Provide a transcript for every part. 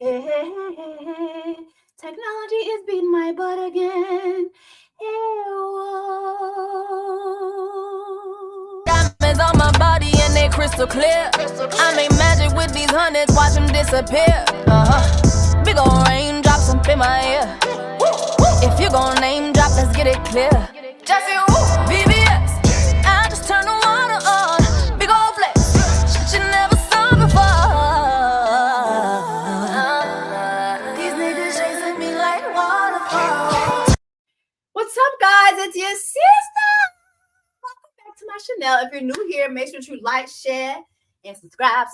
Hey, hey, hey, hey, hey. Technology is beating my butt again. Hey, whoa. Diamonds on my body and they crystal clear. I make magic with these hundreds, watch them disappear. Big ol' raindrops up in my ear. If you gon' name drop, let's get it clear. Jesse, VVS, I just turn the water on. Big ol' flex, shit you never saw before. These niggas chasing me like waterfalls. What's up, guys? It's your sister. Welcome back to my Chanel. If you're new here, make sure you like, share, and subscribe.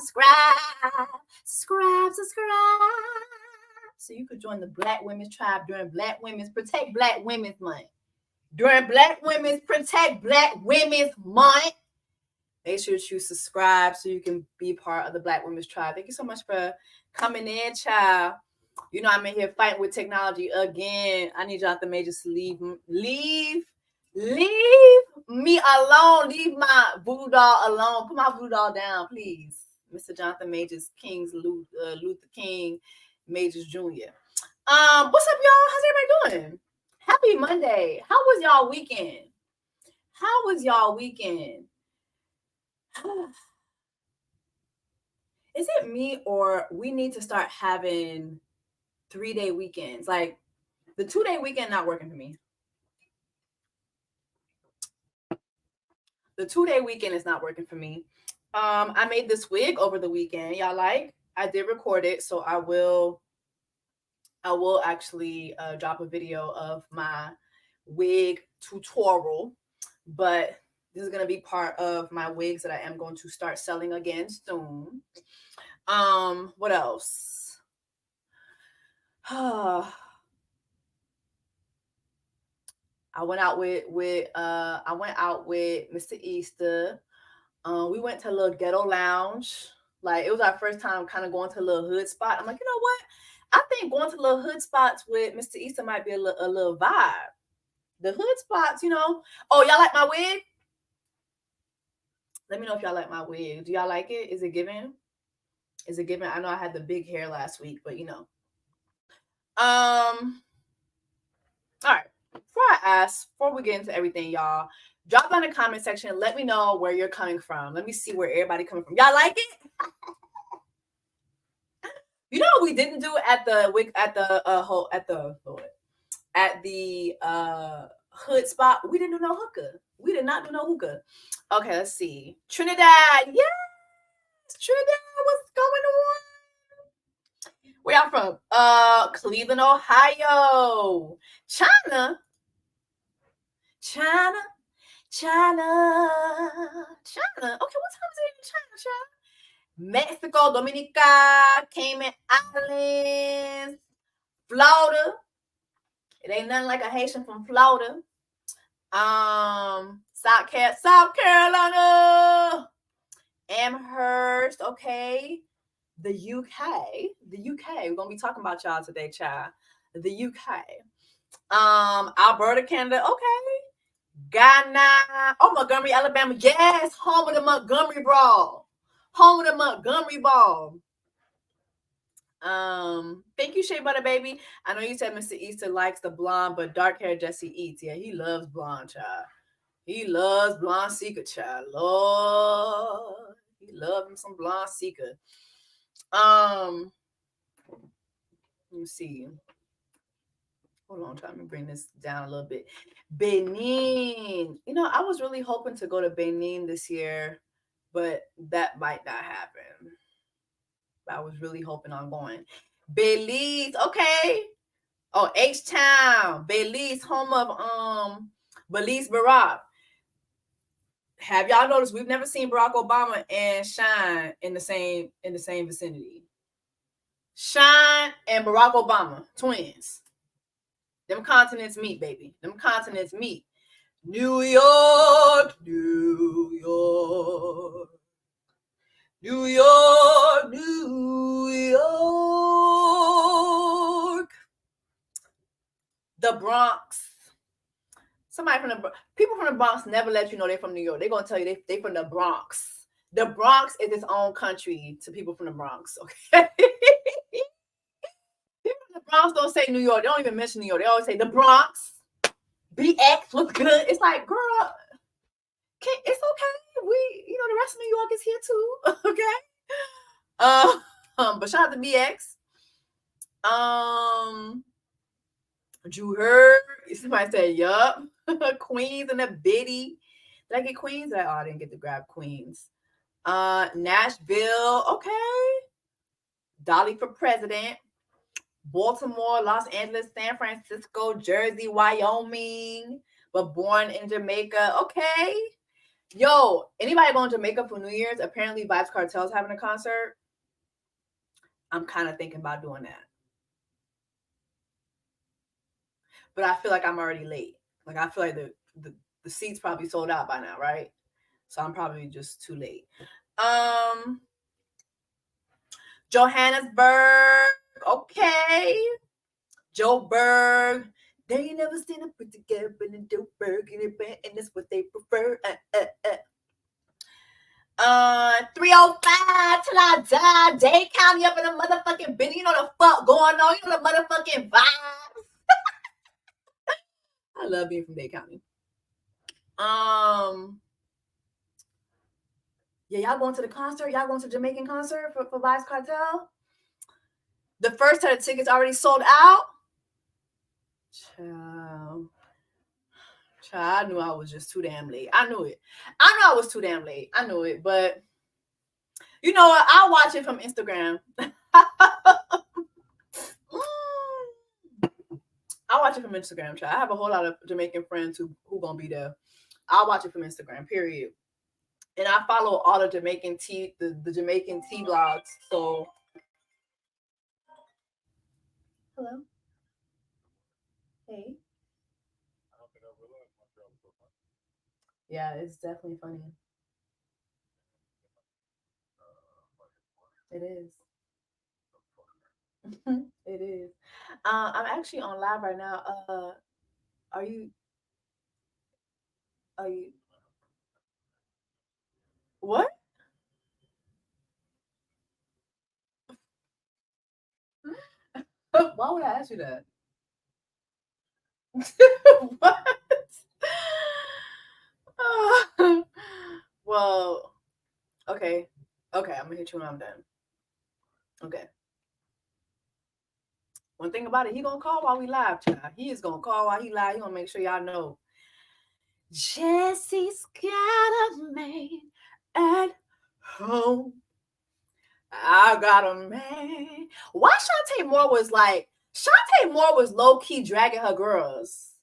So you could join the Black Women's Tribe during Black Women's Protect Black Women's Month. During Black Women's Protect Black Women's Month, make sure you subscribe so you can be part of the Black Women's Tribe. Thank you so much for coming in, child. You know, I'm in here fighting with technology again. I need Jonathan Majors to leave me alone. Leave my voodoo doll alone. Put my voodoo doll down, please. Mr. Jonathan Majors, Luther King Majors Jr. What's up, y'all? How's everybody doing? Happy Monday. How was y'all weekend? Is it me or we need to start having 3-day weekends? Like the 2-day weekend not working for me. The 2-day weekend is not working for me. I made this wig over the weekend. Y'all like? I did record it, so I will actually drop a video of my wig tutorial. But this is gonna be part of my wigs that I am going to start selling again soon. What else? I went out with Mr. Easter. We went to a little ghetto lounge. Like it was our first time kind of going to a little hood spot. I'm like, you know what? I think going to little hood spots with Mr. Easter might be a little vibe. The hood spots, you know. Oh, y'all like my wig? Let me know if y'all like my wig. Do y'all like it? Is it giving? I know I had the big hair last week, but you know. All right. Before we get into everything, y'all, drop down in the comment section. Let me know where you're coming from. Let me see where everybody coming from. Y'all like it? You know what we didn't do at the hood spot? We didn't do no hookah. We did not do no hookah. Okay, let's see. Trinidad, yes, Trinidad, what's going on? Where y'all from? Cleveland, Ohio. China. Okay, what time is it in China, child? Mexico, Dominica, Cayman Islands, Florida. It ain't nothing like a Haitian from Florida. South Carolina, Amherst. Okay, the UK. We're gonna be talking about y'all today, child. The UK. Alberta, Canada. Okay. Ghana. Oh, Montgomery, Alabama. Yes, home of the Montgomery Brawl. Thank you, Shea Butter Baby. I know you said Mr. Easter likes the blonde, but dark hair Jesse eats. Yeah, he loves blonde, child. He loves blonde seeker, child. Lord, he loves him some blonde seeker. Let me see. Hold on, trying to bring this down a little bit. Benin. You know, I was really hoping to go to Benin this year, but that might not happen. I was really hoping on going. Belize, okay. Oh, H-Town, Belize, home of Belize Barack. Have y'all noticed we've never seen Barack Obama and Shine in the same vicinity? Shine and Barack Obama, twins. Them continents meet, baby. Them continents meet. New York. The Bronx. People from the Bronx never let you know they're from New York. They're gonna tell you they from the Bronx. The Bronx is its own country to people from the Bronx. Okay. Bronx don't say New York. They don't even mention New York. They always say the Bronx. BX was good. It's like, girl, it's okay. The rest of New York is here too. Okay. But shout out to BX. You heard? Somebody said, yup. Queens and the Biddy. Did I get Queens? I didn't get to grab Queens. Nashville. Okay. Dolly for president. Baltimore, Los Angeles, San Francisco, Jersey, Wyoming, but born in Jamaica. Okay. Yo, anybody going to Jamaica for New Year's? Apparently Vybz Kartel's having a concert. I'm kind of thinking about doing that. But I feel like I'm already late. Like, I feel like the seats probably sold out by now, right? So I'm probably just too late. Johannesburg. Okay. Joburg. They ain't never seen them put together in the Joburg in the band, and that's what they prefer. 305 till I die. Dade County up in the motherfucking bin. You know the fuck going on. You know the motherfucking vibes. I love being from Dade County. Yeah, y'all going to the concert? Y'all going to the Jamaican concert for Vybz Kartel? The first set of tickets already sold out. Child, I knew I was just too damn late. I knew it. I knew I was too damn late. I knew it, but you know what? I'll watch it from Instagram. I'll watch it from Instagram, child. I have a whole lot of Jamaican friends who gonna be there. I'll watch it from Instagram, period. And I follow all the Jamaican the Jamaican tea blogs. So hello. Hey. Yeah, it's definitely funny. It is. It is. I'm actually on live right now. Are you what? Why would I ask you that? What? Well, okay. I'm gonna hit you when I'm done. Okay. One thing about it, he gonna call while we live, child. He is gonna call while he live. He gonna make sure y'all know. Jesse's got a man at home. I got a man. Why Shantae Moore was low key dragging her girls?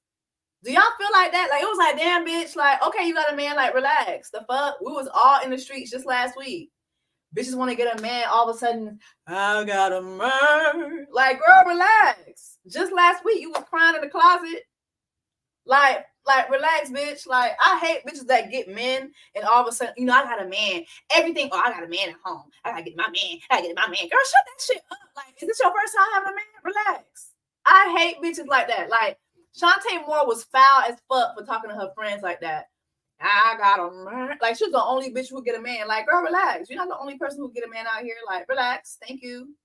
Do y'all feel like that? Like, it was like, damn, bitch. Like, okay, you got a man. Like, relax. The fuck? We was all in the streets just last week. Bitches want to get a man. All of a sudden, I got a man. Like, girl, relax. Just last week, you was crying in the closet. Like, relax, bitch. Like, I hate bitches that get men and all of a sudden, I got a man. Everything. Oh, I got a man at home. I gotta get my man. Girl, shut that shit up. Like, is this your first time having a man? Relax. I hate bitches like that. Like, Shantae Moore was foul as fuck for talking to her friends like that. I got a man. Like, she was the only bitch who get a man. Like, girl, relax. You're not the only person who get a man out here. Like, relax. Thank you.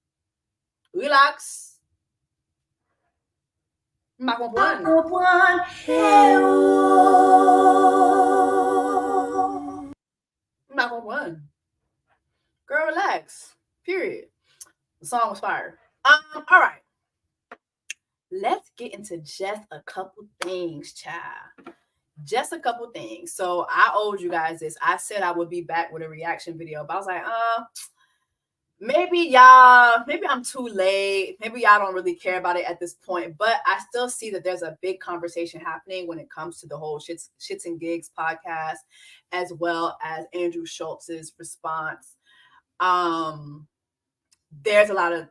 Relax. Makompuan. Girl, relax. Period. The song was fire. All right. Let's get into just a couple things, child. Just a couple things. So I owed you guys this. I said I would be back with a reaction video, but I was like, maybe I'm too late. Maybe y'all don't really care about it at this point, but I still see that there's a big conversation happening when it comes to the whole Shits and Gigs podcast, as well as Andrew Schulz's response. There's a lot of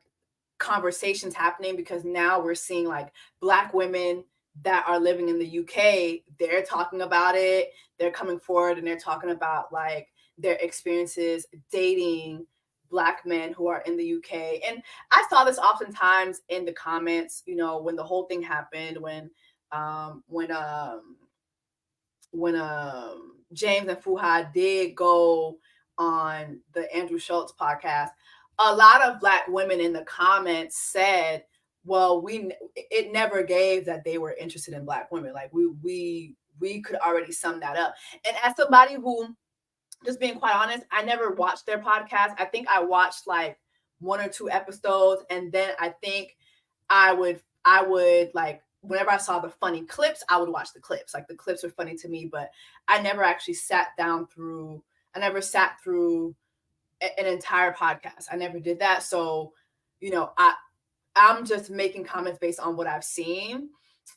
conversations happening because now we're seeing like Black women that are living in the UK, they're talking about it. They're coming forward and they're talking about like their experiences dating Black men who are in the UK. And I saw this oftentimes in the comments, when the whole thing happened, when James and FUHAD did go on the Andrew Schulz podcast, a lot of Black women in the comments said, well, it never gave that they were interested in Black women. Like we could already sum that up. And as somebody who, just being quite honest, I never watched their podcast. I think I watched like 1 or 2 episodes, and then I think I would like, whenever I saw the funny clips, I would watch the clips. Like the clips were funny to me, but I never actually sat through an entire podcast. I never did that. So, you know, I'm just making comments based on what I've seen.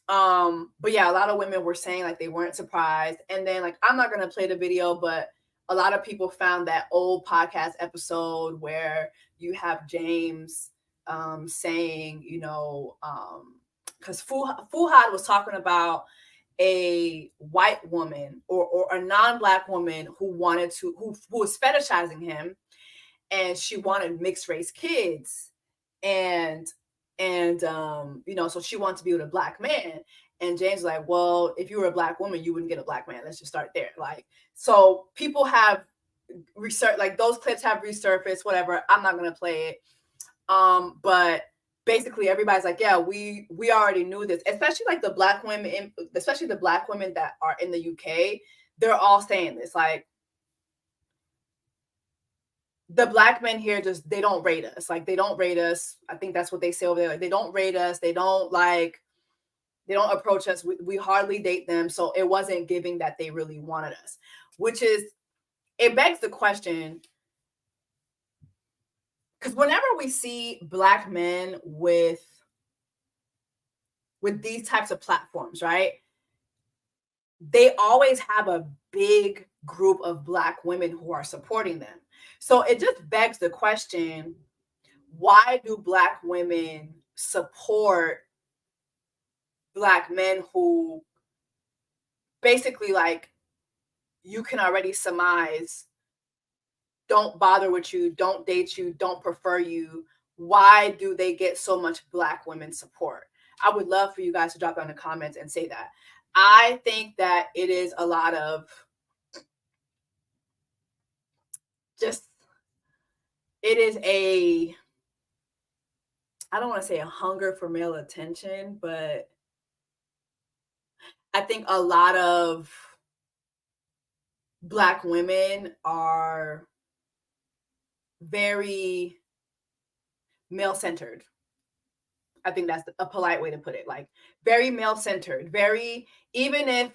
But yeah, a lot of women were saying like they weren't surprised. And then like, I'm not going to play the video, but a lot of people found that old podcast episode where you have James saying, you know, because FUHAD was talking about a white woman or a non-Black woman who was fetishizing him, and she wanted mixed race kids, and you know, so she wanted to be with a Black man. And James was like, well, if you were a Black woman, you wouldn't get a Black man. Let's just start there. Like, so people have research, like those clips have resurfaced, whatever. I'm not going to play it. But basically everybody's like, yeah, we already knew this, especially like the Black women, especially the Black women that are in the UK. They're all saying this, like, the Black men here just, they don't rate us. Like, they don't rate us. I think that's what they say over there. Like, they don't rate us. They don't approach us. We hardly date them. So it wasn't giving that they really wanted us, which is, it begs the question, because whenever we see Black men with these types of platforms, right, they always have a big group of Black women who are supporting them. So it just begs the question, why do Black women support Black men who basically, like, you can already surmise, don't bother with you, don't date you, don't prefer you? Why do they get so much Black women support? I would love for you guys to drop down in the comments and say that. I think that it is a lot of just, it is a, I don't want to say a hunger for male attention, but I think a lot of Black women are very male-centered. I think that's a polite way to put it. Like, very male-centered. Very, even if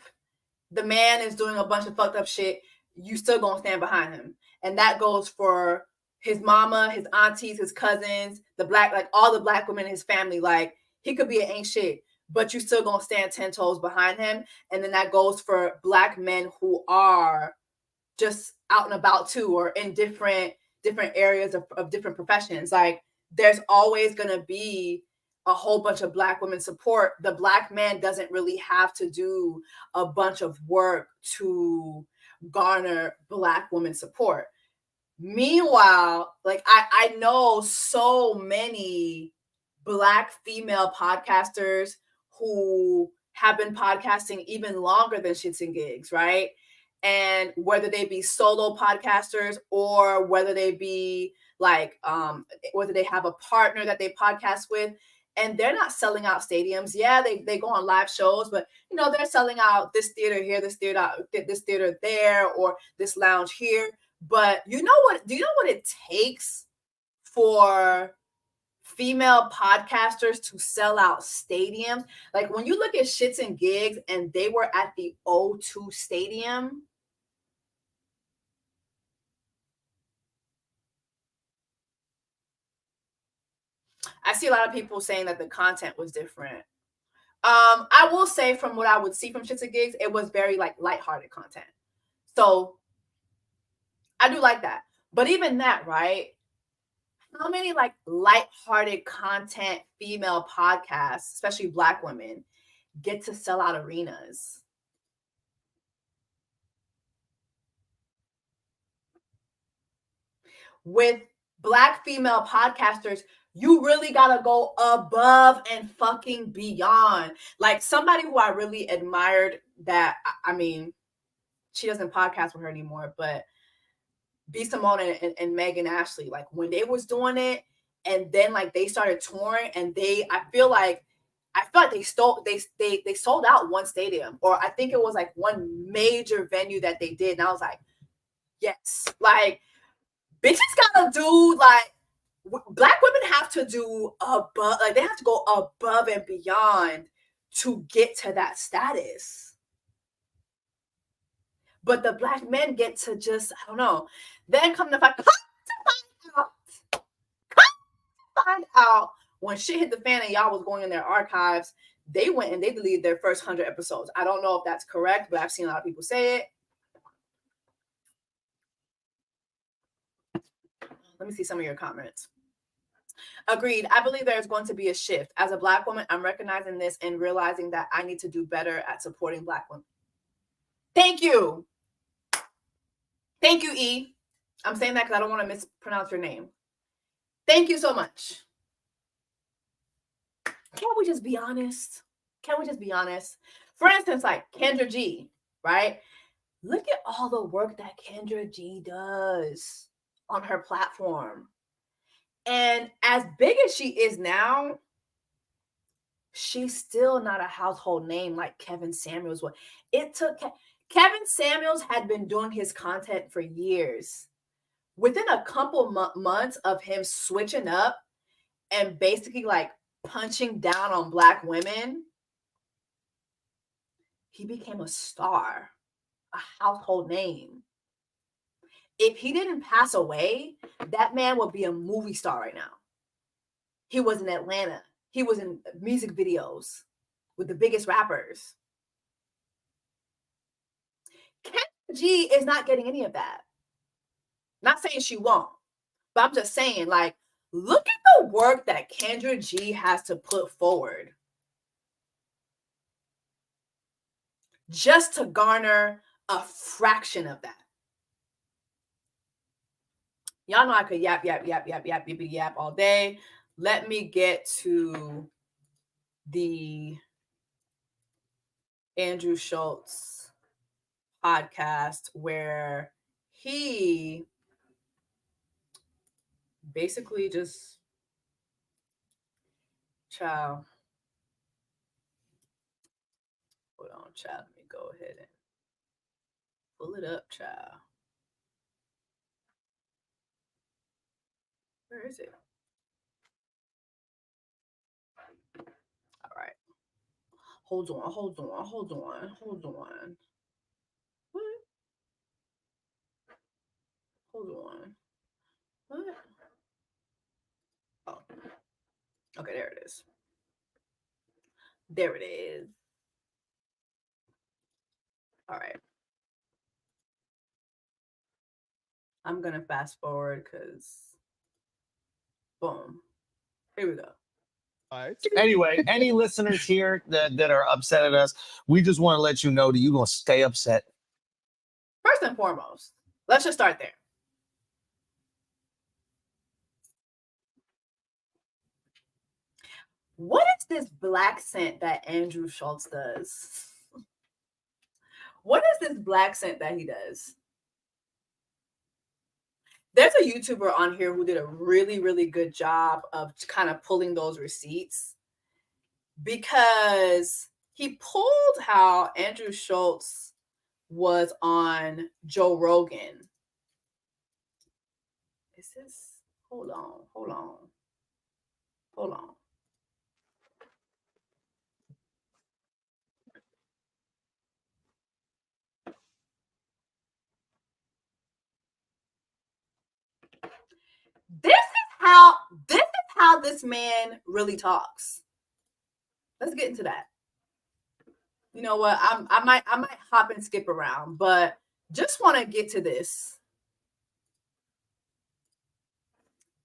the man is doing a bunch of fucked up shit, you still gonna stand behind him. And that goes for his mama, his aunties, his cousins, the Black, like all the Black women in his family. Like, he could be an ain't shit, but you still gonna stand 10 toes behind him. And then that goes for Black men who are just out and about too, or in different areas of different professions. Like, there's always gonna be a whole bunch of Black women support. The Black man doesn't really have to do a bunch of work to garner Black women support. Meanwhile, like, I know so many Black female podcasters who have been podcasting even longer than Shits and Gigs, right? And whether they be solo podcasters or whether they be like, whether they have a partner that they podcast with, and they're not selling out stadiums. Yeah, they go on live shows, but you know, they're selling out this theater here, this theater there, or this lounge here. But you know what? Do you know what it takes for female podcasters to sell out stadiums? Like, when you look at Shits and Gigs and they were at the O2 Stadium, I see a lot of people saying that the content was different. I will say, from what I would see from Shits and Gigs, it was very like lighthearted content. So I do like that. But even that, right? How many like lighthearted content female podcasts, especially Black women, get to sell out arenas? With Black female podcasters, you really gotta go above and fucking beyond. Like, somebody who I really admired, that, I mean, she doesn't podcast with her anymore, but B. Simone and Megan Ashley, like, when they was doing it, and then like they started touring, and I feel like they sold out one stadium, or I think it was like one major venue that they did, and I was like, yes, like bitches gotta do like Black women have to do above, like they have to go above and beyond to get to that status. But the Black men get to just, I don't know. Then come to find out when shit hit the fan and y'all was going in their archives, they went and they deleted their first 100 episodes. I don't know if that's correct, but I've seen a lot of people say it. Let me see some of your comments. Agreed. I believe there's going to be a shift. As a Black woman, I'm recognizing this and realizing that I need to do better at supporting Black women. Thank you. Thank you, E. I'm saying that because I don't want to mispronounce your name. Thank you so much. Can't we just be honest? Can we just be honest? For instance, like Kendra G, right? Look at all the work that Kendra G does on her platform. And as big as she is now, she's still not a household name like Kevin Samuels was. It took Kevin Samuels had been doing his content for years. Within a couple months of him switching up and basically like punching down on Black women, he became a star, a household name. If he didn't pass away, that man would be a movie star right now. He was in Atlanta. He was in music videos with the biggest rappers. Kendra G is not getting any of that. Not saying she won't, but I'm just saying, like, look at the work that Kendra G has to put forward just to garner a fraction of that. Y'all know I could yap all day. Let me get to the Andrew Schulz podcast where he basically just, child. Hold on, child. Let me go ahead and pull it up, child. Where is it? All right. Hold on. What? Hold on. What? Oh. Okay, there it is. There it is. All right. I'm going to fast forward because, boom. Here we go. Anyway, any listeners here that are upset at us, we just want to let you know that you're going to stay upset. First and foremost, let's just start there. What is this black scent that Andrew Schulz does? What is this black scent that he does? There's a YouTuber on here who did a really, really good job of kind of pulling those receipts, because he pulled how Andrew Schulz was on Joe Rogan. Is this? Hold on. This is how this man really talks. Let's get into that. You know what? I might hop and skip around, but just want to get to this.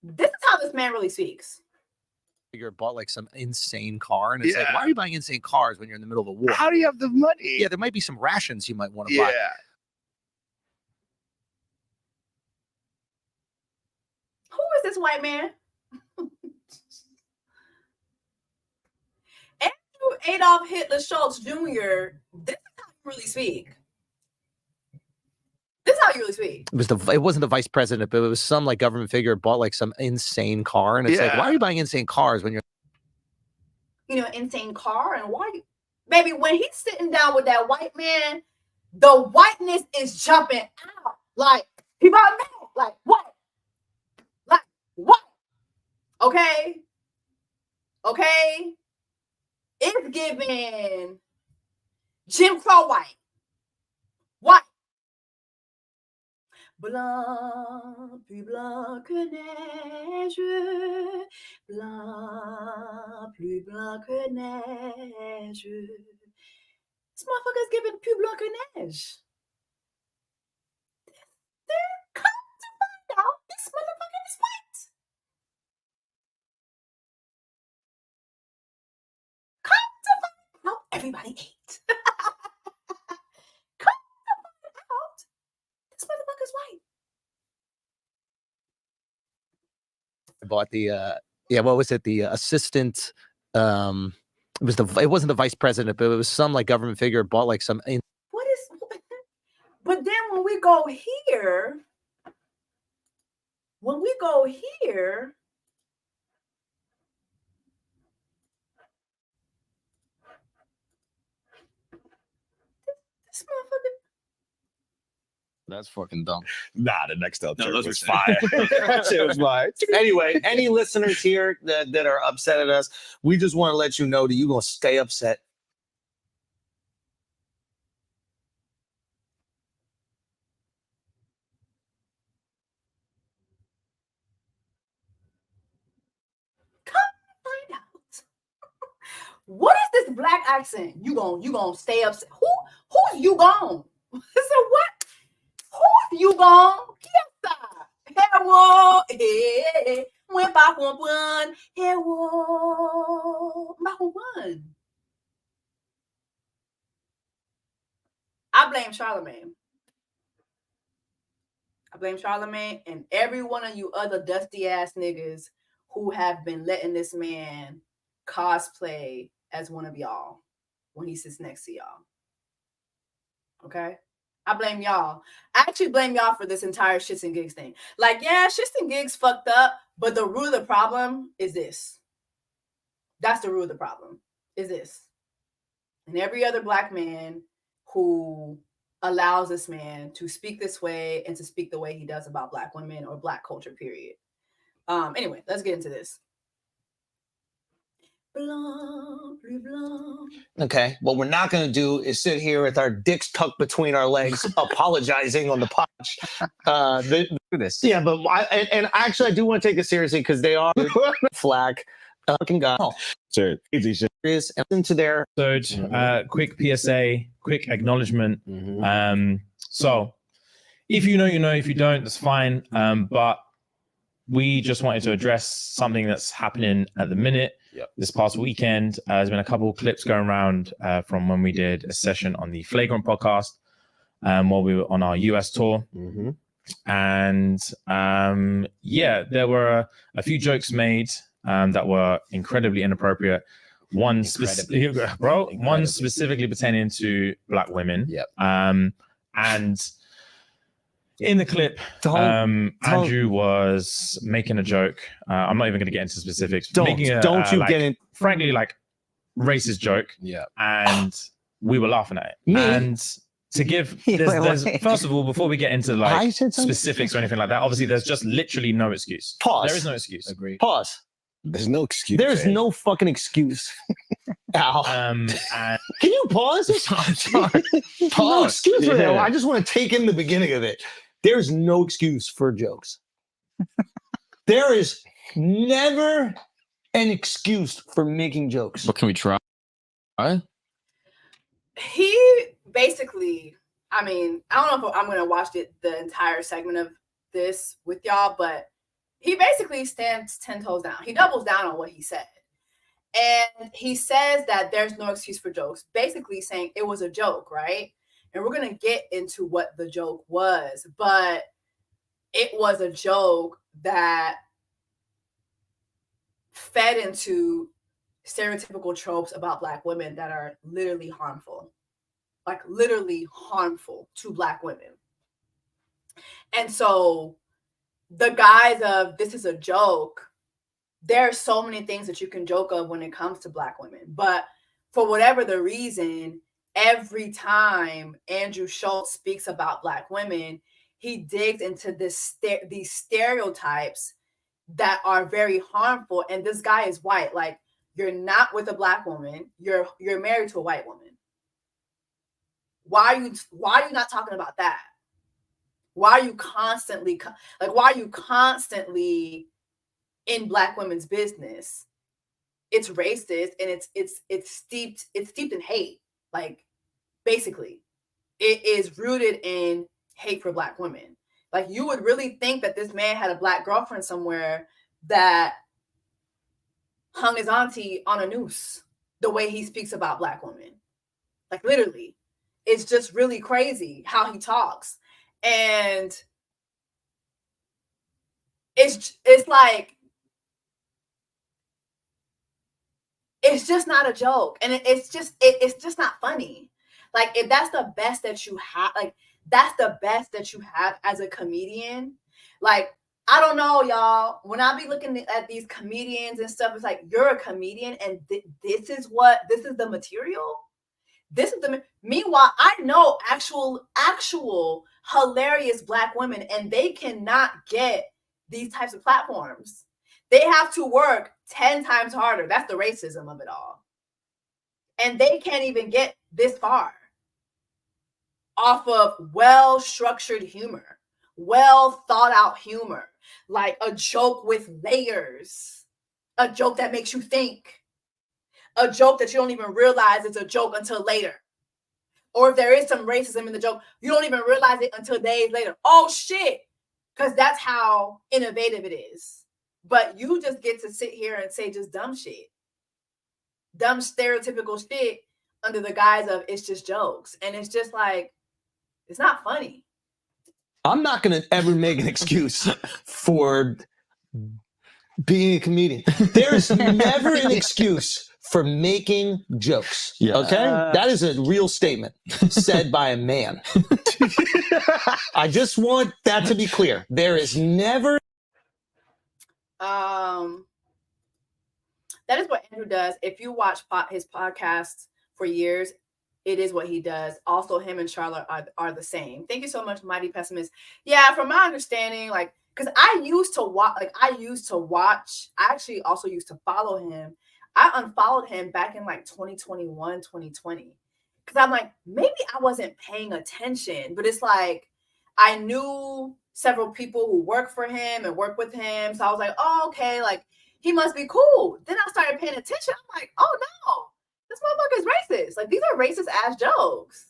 This is how this man really speaks. Figure bought like some insane car, and it's like, why are you buying insane cars when you're in the middle of a war? How do you have the money? Yeah, there might be some rations you might want to buy. Who is this white man? Andrew Adolf Hitler Schulz Jr., this is how you really speak. This is how you really speak. It wasn't the vice president, but it was some like government figure bought like some insane car, and it's like, why are you buying insane cars when you're, insane car? And why, baby? When he's sitting down with that white man, the whiteness is jumping out. Like he about mad. Like what? Like what? Okay. It's giving Jim Crow white. White. Blanc, plus blanc que neige. Blanc, plus blanc que neige. This motherfucker's giving plus blanc que neige. They're come to find out this motherfucker is white. Come to find out everybody ate. Come to find out this motherfucker's white. I bought the what was it, the assistant, it wasn't the vice president, but it was some like government figure bought like some What is, but then when we go here, this motherfucker. That's fucking dumb. Nah, the next up. No, those was were fire. That shit was fire. Anyway, any listeners here that are upset at us, we just want to let you know that you're gonna stay upset. Find out. What is this black accent? You gonna stay upset? Who's you gone? So what? Who's you gone? Went back one. I blame Charlemagne. And every one of you other dusty ass niggas who have been letting this man cosplay as one of y'all when he sits next to y'all. Okay? I blame y'all. I actually blame y'all for this entire shits and gigs thing. Like, yeah, shits and gigs fucked up, but the root of the problem is this. That's the root of the problem, is this. And every other black man who allows this man to speak this way and to speak the way he does about black women or black culture, period. Anyway, let's get into this. Blanc, plus blanc. Okay, what we're not gonna do is sit here with our dicks tucked between our legs, apologizing on the pod. do this. Yeah, but I do want to take it seriously because they are flag. Fucking God. Sure. Easy shit. And into their quick PSA, quick acknowledgement. Mm-hmm. So if you know, you know. If you don't, that's fine. But we just wanted to address something that's happening at the minute. This past weekend, there's been a couple of clips going around from when we did a session on the Flagrant podcast while we were on our US tour. Mm-hmm. And there were a few jokes made that were incredibly inappropriate. One specifically pertaining to black women. And in the clip, Andrew was making a joke. I'm not even going to get into specifics. Frankly, like racist joke. Yeah. And we were laughing at it. And to give, first of all, before we get into like specifics or anything like that, obviously there's just literally no excuse. Pause. There is no excuse. Agree. Pause. There's no excuse. There's no fucking excuse. Ow. And can you pause? sorry. No excuse for that. I just want to take in the beginning of it. There's no excuse for jokes. There is never an excuse for making jokes. What can we try? He basically, I mean, I don't know if I'm going to watch the entire segment of this with y'all, but he basically stands 10 toes down. He doubles down on what he said. And he says that there's no excuse for jokes, basically saying it was a joke, right? And we're going to get into what the joke was, but it was a joke that fed into stereotypical tropes about black women that are literally harmful, like literally harmful to black women. And so the guise of this is a joke, there are so many things that you can joke of when it comes to Black women. But for whatever the reason, every time Andrew Schulz speaks about Black women, he digs into these stereotypes that are very harmful. And this guy is white. Like, you're not with a Black woman. You're married to a white woman. Why are you not talking about that? Why are you constantly in Black women's business? It's racist and it's steeped in hate. Like, basically, it is rooted in hate for Black women. Like, you would really think that this man had a Black girlfriend somewhere that hung his auntie on a noose the way he speaks about Black women. Like, literally, it's just really crazy how he talks. And it's like, it's just not a joke. And it's just not funny. Like, if that's the best that you have, like, that's the best that you have as a comedian. Like, I don't know, y'all. When I be looking at these comedians and stuff, it's like, you're a comedian and this is the material. Meanwhile, I know actual hilarious Black women, and they cannot get these types of platforms. They have to work 10 times harder. That's the racism of it all. And they can't even get this far off of well-structured humor, well thought out humor, like a joke with layers, a joke that makes you think, a joke that you don't even realize it's a joke until later. Or if there is some racism in the joke, you don't even realize it until days later. Oh shit, because that's how innovative it is. But you just get to sit here and say just dumb shit, dumb stereotypical shit under the guise of it's just jokes. And it's just like, it's not funny. I'm not going to ever make an excuse for being a comedian. There is never an excuse for making jokes. Yeah. Okay? That is a real statement said by a man. I just want that to be clear. There is never. That is what Andrew does. If you watch his podcasts for years, it is what he does. Also, him and Charlotte are the same. Thank you so much, Mighty Pessimist. Yeah, from my understanding, like, because I actually also used to follow him. I unfollowed him back in like 2021, 2020. Because I'm like, maybe I wasn't paying attention, but it's like, I knew several people who work for him and work with him. So I was like, oh, okay, like, he must be cool. Then I started paying attention. I'm like, oh no, this motherfucker is racist. Like, these are racist ass jokes.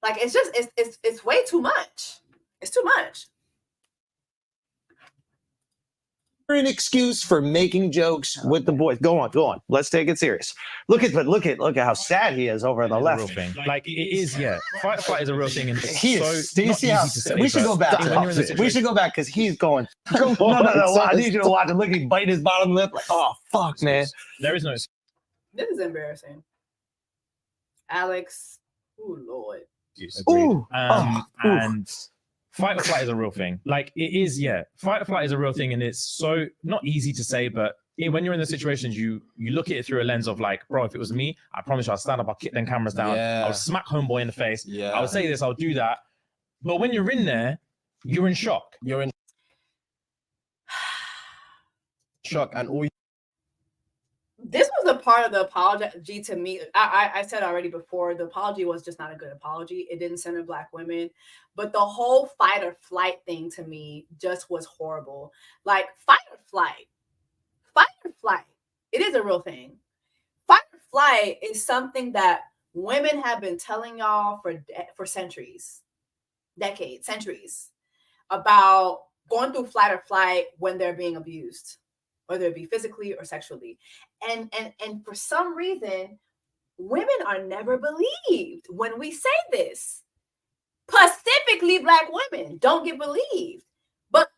Like, it's just, it's way too much. It's too much. An excuse for making jokes with the boys. Go on. Let's take it serious. Look at how sad he is over on the left. Thing. Like, it is, yeah. Fight is a real thing, and He is. Do you not see how? easy to say, We should but go back. when you're in the We should go back because he's going. No. I need you to watch him. Look, he bite his bottom lip. Like, oh fuck, man. There is no. This is embarrassing. Alex. Oh Lord. Ooh. And fight or flight is a real thing. Like, it is, yeah. Fight or flight is a real thing, and it's so not easy to say, but when you're in the situations, you look at it through a lens of like, bro, if it was me, I promise you, I'll stand up, I'll kick them cameras down, I'll smack homeboy in the face, I'll say this, I'll do that. But when you're in there, you're in shock. You're in shock, and all. This was a part of the apology to me. I said already before, the apology was just not a good apology. It didn't center Black women, but the whole fight or flight thing to me just was horrible. Like, fight or flight. It is a real thing. Fight or flight is something that women have been telling y'all for centuries, decades, centuries, about going through fight or flight when they're being abused, whether it be physically or sexually. And for some reason, women are never believed when we say this. Specifically, Black women don't get believed. But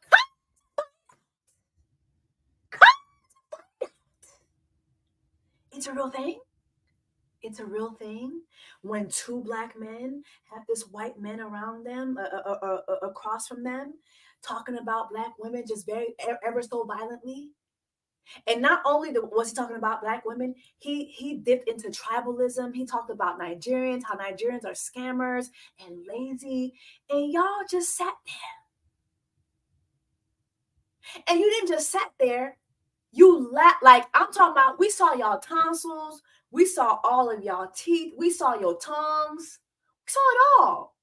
it's a real thing. It's a real thing when two black men have this white man around them, across from them, talking about black women just very ever so violently. And not only was he talking about black women, he dipped into tribalism. He talked about Nigerians, how Nigerians are scammers and lazy, and y'all just sat there. And you didn't just sat there. You like I'm talking about. We saw y'all tonsils. We saw all of y'all teeth. We saw your tongues. We saw it all.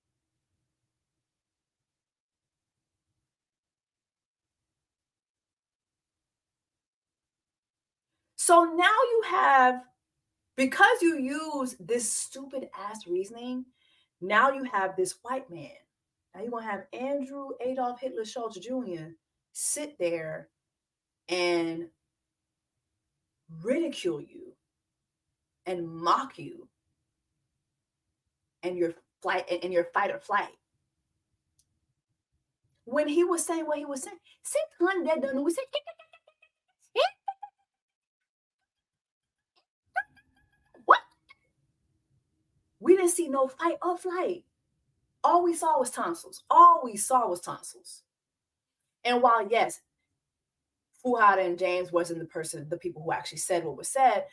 So now you have, because you use this stupid ass reasoning, now you have this white man. Now you're going to have Andrew Adolf Hitler Schulz Jr. sit there and ridicule you and mock you and your fight or flight. When he was saying what he was saying, what? We didn't see no fight or flight. All we saw was tonsils. And while, yes, FUHAD and James wasn't the people who actually said what was said,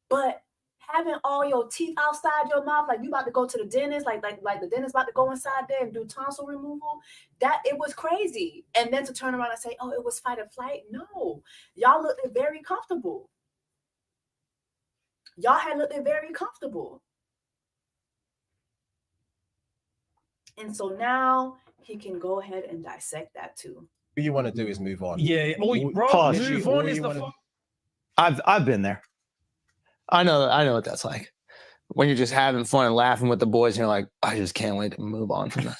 but having all your teeth outside your mouth, like you about to go to the dentist, like the dentist about to go inside there and do tonsil removal, that it was crazy. And then to turn around and say, oh, it was fight or flight. No, y'all looked very comfortable. Y'all had looked very comfortable. And so now he can go ahead and dissect that too. What you want to do is move on. Yeah, bro, Pause. move on is the fuck. I've been there. I know what that's like. When you're just having fun and laughing with the boys, and you're like, I just can't wait to move on from that.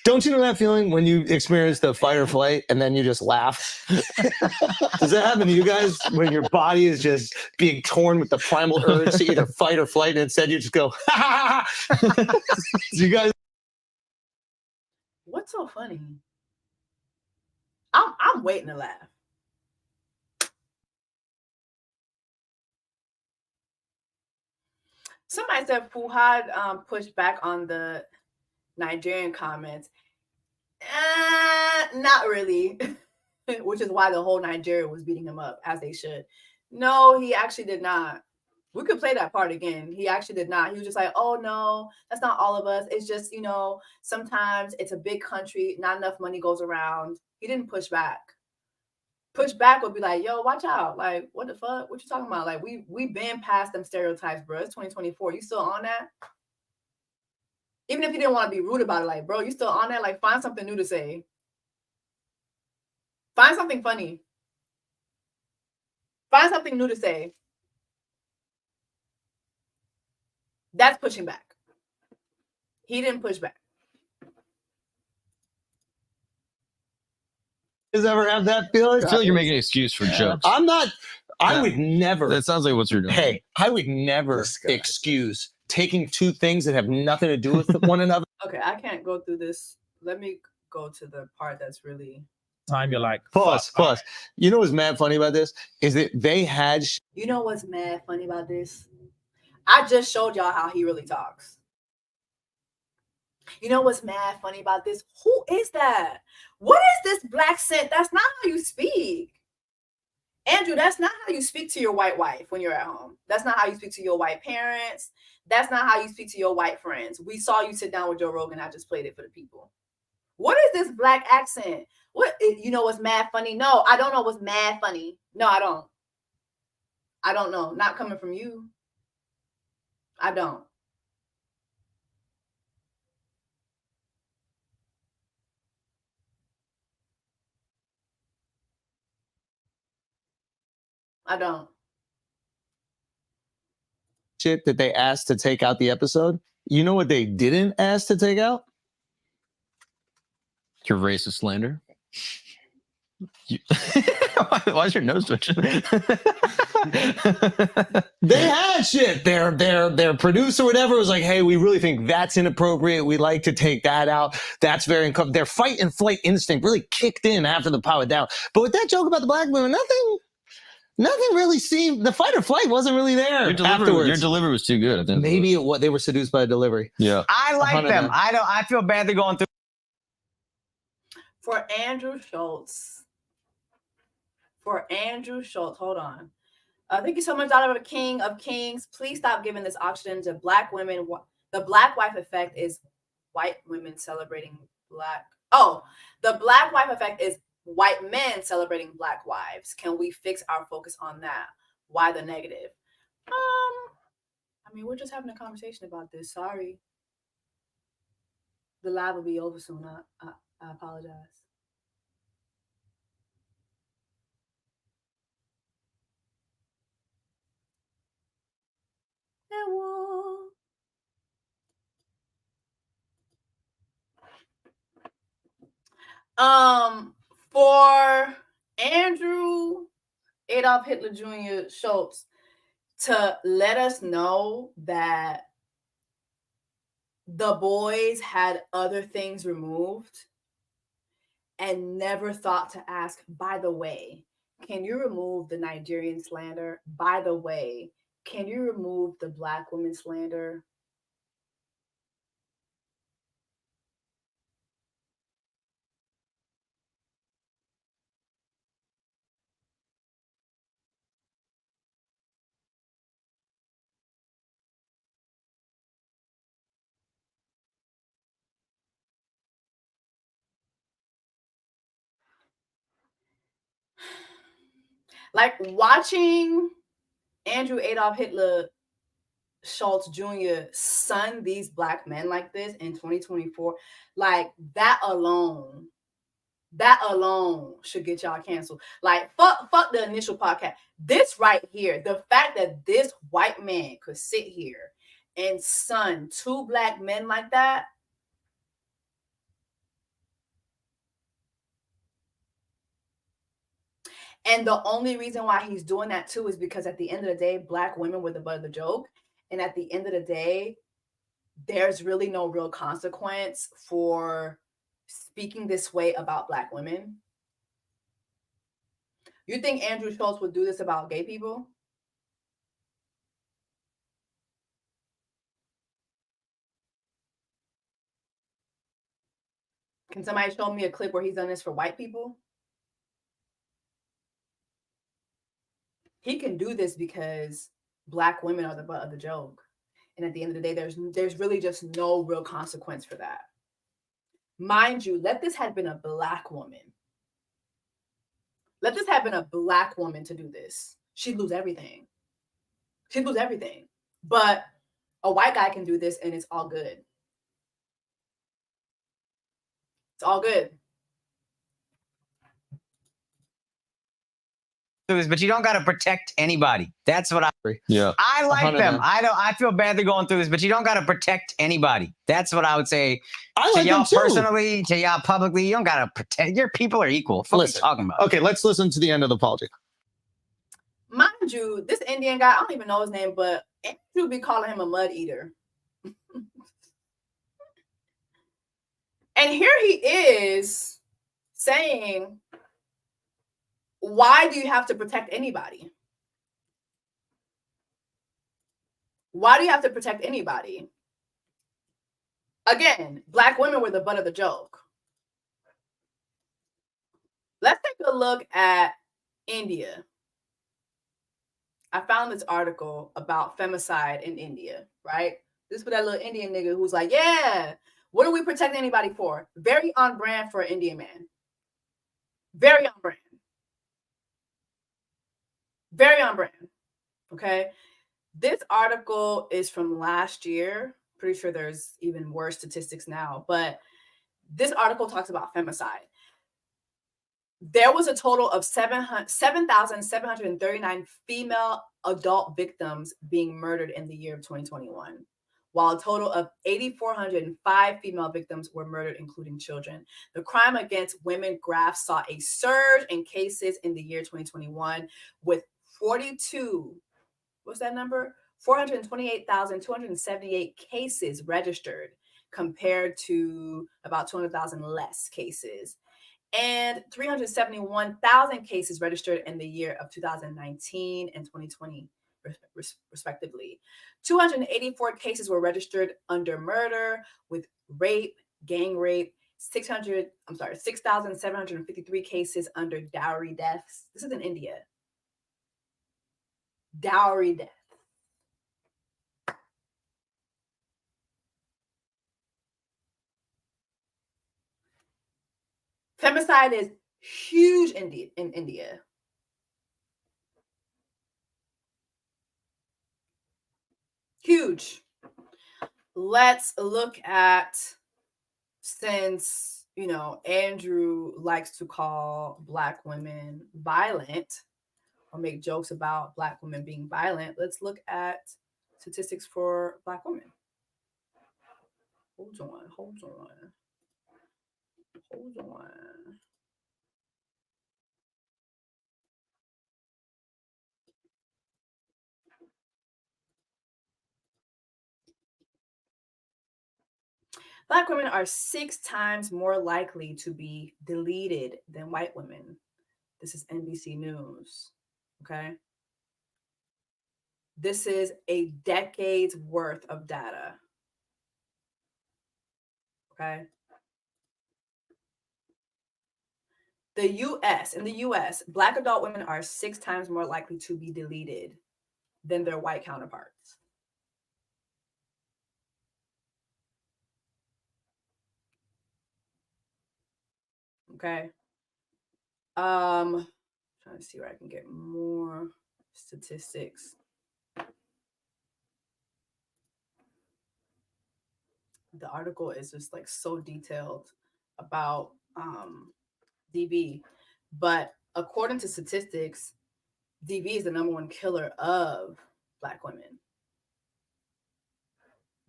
Don't you know that feeling when you experience the fight or flight and then you just laugh? Does that happen to you guys when your body is just being torn with the primal urge to either fight or flight, and instead you just go, ha ha ha? You guys? What's so funny? I'm waiting to laugh. Somebody said FUHAD pushed back on the Nigerian comments. Not really, which is why the whole Nigeria was beating him up, as they should. No, he actually did not. We could play that part again. He actually did not. He was just like, oh, no, that's not all of us. It's just, sometimes it's a big country. Not enough money goes around. He didn't push back. Push back would be like, yo, watch out. Like, what the fuck? What you talking about? Like, we been past them stereotypes, bro. It's 2024. You still on that? Even if you didn't want to be rude about it, like, bro, you still on that? Like, find something new to say. Find something funny. Find something new to say. That's pushing back. He didn't push back. Does ever have that feeling? I feel like you're making an excuse for jokes. I'm not. I would never. That sounds like what you're doing. Hey, I would never excuse taking two things that have nothing to do with one another. Okay, I can't go through this. Let me go to the part that's really. Time you're like, pause. You know what's mad funny about this is that they had. You know what's mad funny about this? I just showed y'all how he really talks. You know what's mad funny about this? Who is that? What is this black scent? That's not how you speak. Andrew, that's not how you speak to your white wife when you're at home. That's not how you speak to your white parents. That's not how you speak to your white friends. We saw you sit down with Joe Rogan. I just played it for the people. What is this black accent? You know what's mad funny? No, I don't know what's mad funny. No, I don't. I don't know. Not coming from you. I don't. I don't. Shit that they asked to take out the episode. You know what they didn't ask to take out? Your racist slander. Why is your nose twitching? They had shit. Their producer, whatever, was like, "Hey, we really think that's inappropriate. We'd like to take that out. That's very uncomfortable." Their fight and flight instinct really kicked in after the power down. But with that joke about the black women, nothing. Nothing really seemed. The fight or flight wasn't really there. Your delivery was too good. I think Maybe they were seduced by a delivery. Yeah. I like them. I feel bad they're going through. For Andrew Schulz. Hold on. Thank you so much, Daughter of a King of Kings. Please stop giving this oxygen to black women. The black wife effect is white women celebrating black. Oh, the black wife effect is white men celebrating black wives. Can we fix our focus on that? Why the negative? I mean, we're just having a conversation about this. Sorry. The live will be over soon. I apologize. For Andrew Adolf Hitler Jr. Schulz to let us know that the boys had other things removed and never thought to ask, by the way, can you remove the Nigerian slander? By the way, can you remove the black women slander? Like watching Andrew Adolf Hitler Schulz Jr. son these black men like this in 2024, like that alone should get y'all canceled. Like fuck the initial podcast. This right here, the fact that this white man could sit here and son two black men like that. And the only reason why he's doing that too is because at the end of the day, black women were the butt of the joke. And at the end of the day, there's really no real consequence for speaking this way about black women. You think Andrew Schulz would do this about gay people? Can somebody show me a clip where he's done this for white people? He can do this because black women are the butt of the joke. And at the end of the day, there's really just no real consequence for that. Mind you, let this have been a black woman. Let this have been a black woman to do this. She'd lose everything. She'd lose everything. But a white guy can do this and it's all good. It's all good. But you don't got to protect anybody. That's what I like them. I feel bad they're going through this, but you don't got to protect anybody. That's what I would say to y'all personally, to y'all publicly. You don't got to protect. Your people are equal. What are you talking about? Okay, let's listen to the end of the apology. Mind you, this Indian guy, I don't even know his name, but Andrew be calling him a mud eater. And here he is saying, why do you have to protect anybody? Why do you have to protect anybody? Again, black women were the butt of the joke. Let's take a look at India. I found this article about femicide in India, right? This is for that little Indian nigga who's like, yeah, what do we protect anybody for? Very on brand for an Indian man. Very on brand. Very on brand. Okay. This article is from last year. Pretty sure there's even worse statistics now, but this article talks about femicide. There was a total of 7,739 female adult victims being murdered in the year of 2021, while a total of 8,405 female victims were murdered, including children. The crime against women graph saw a surge in cases in the year 2021 with 428,278 cases registered compared to about 200,000 less cases and 371,000 cases registered in the year of 2019 and 2020, respectively. 284 cases were registered under murder, with rape, gang rape, 6,753 cases under dowry deaths. This is in India. Dowry death. Femicide is huge in India. Huge. Let's look at, since, you know, Andrew likes to call Black women violent or make jokes about Black women being violent, let's look at statistics for Black women. Hold on. Black women are 6 times more likely to be deleted than white women. This is NBC News. Okay. This is a decade's worth of data. Okay. In the US, Black adult women are 6 times more likely to be deleted than their white counterparts. Okay. Trying to see where I can get more statistics. The article is just like so detailed about DV, but according to statistics, DV is the #1 killer of Black women.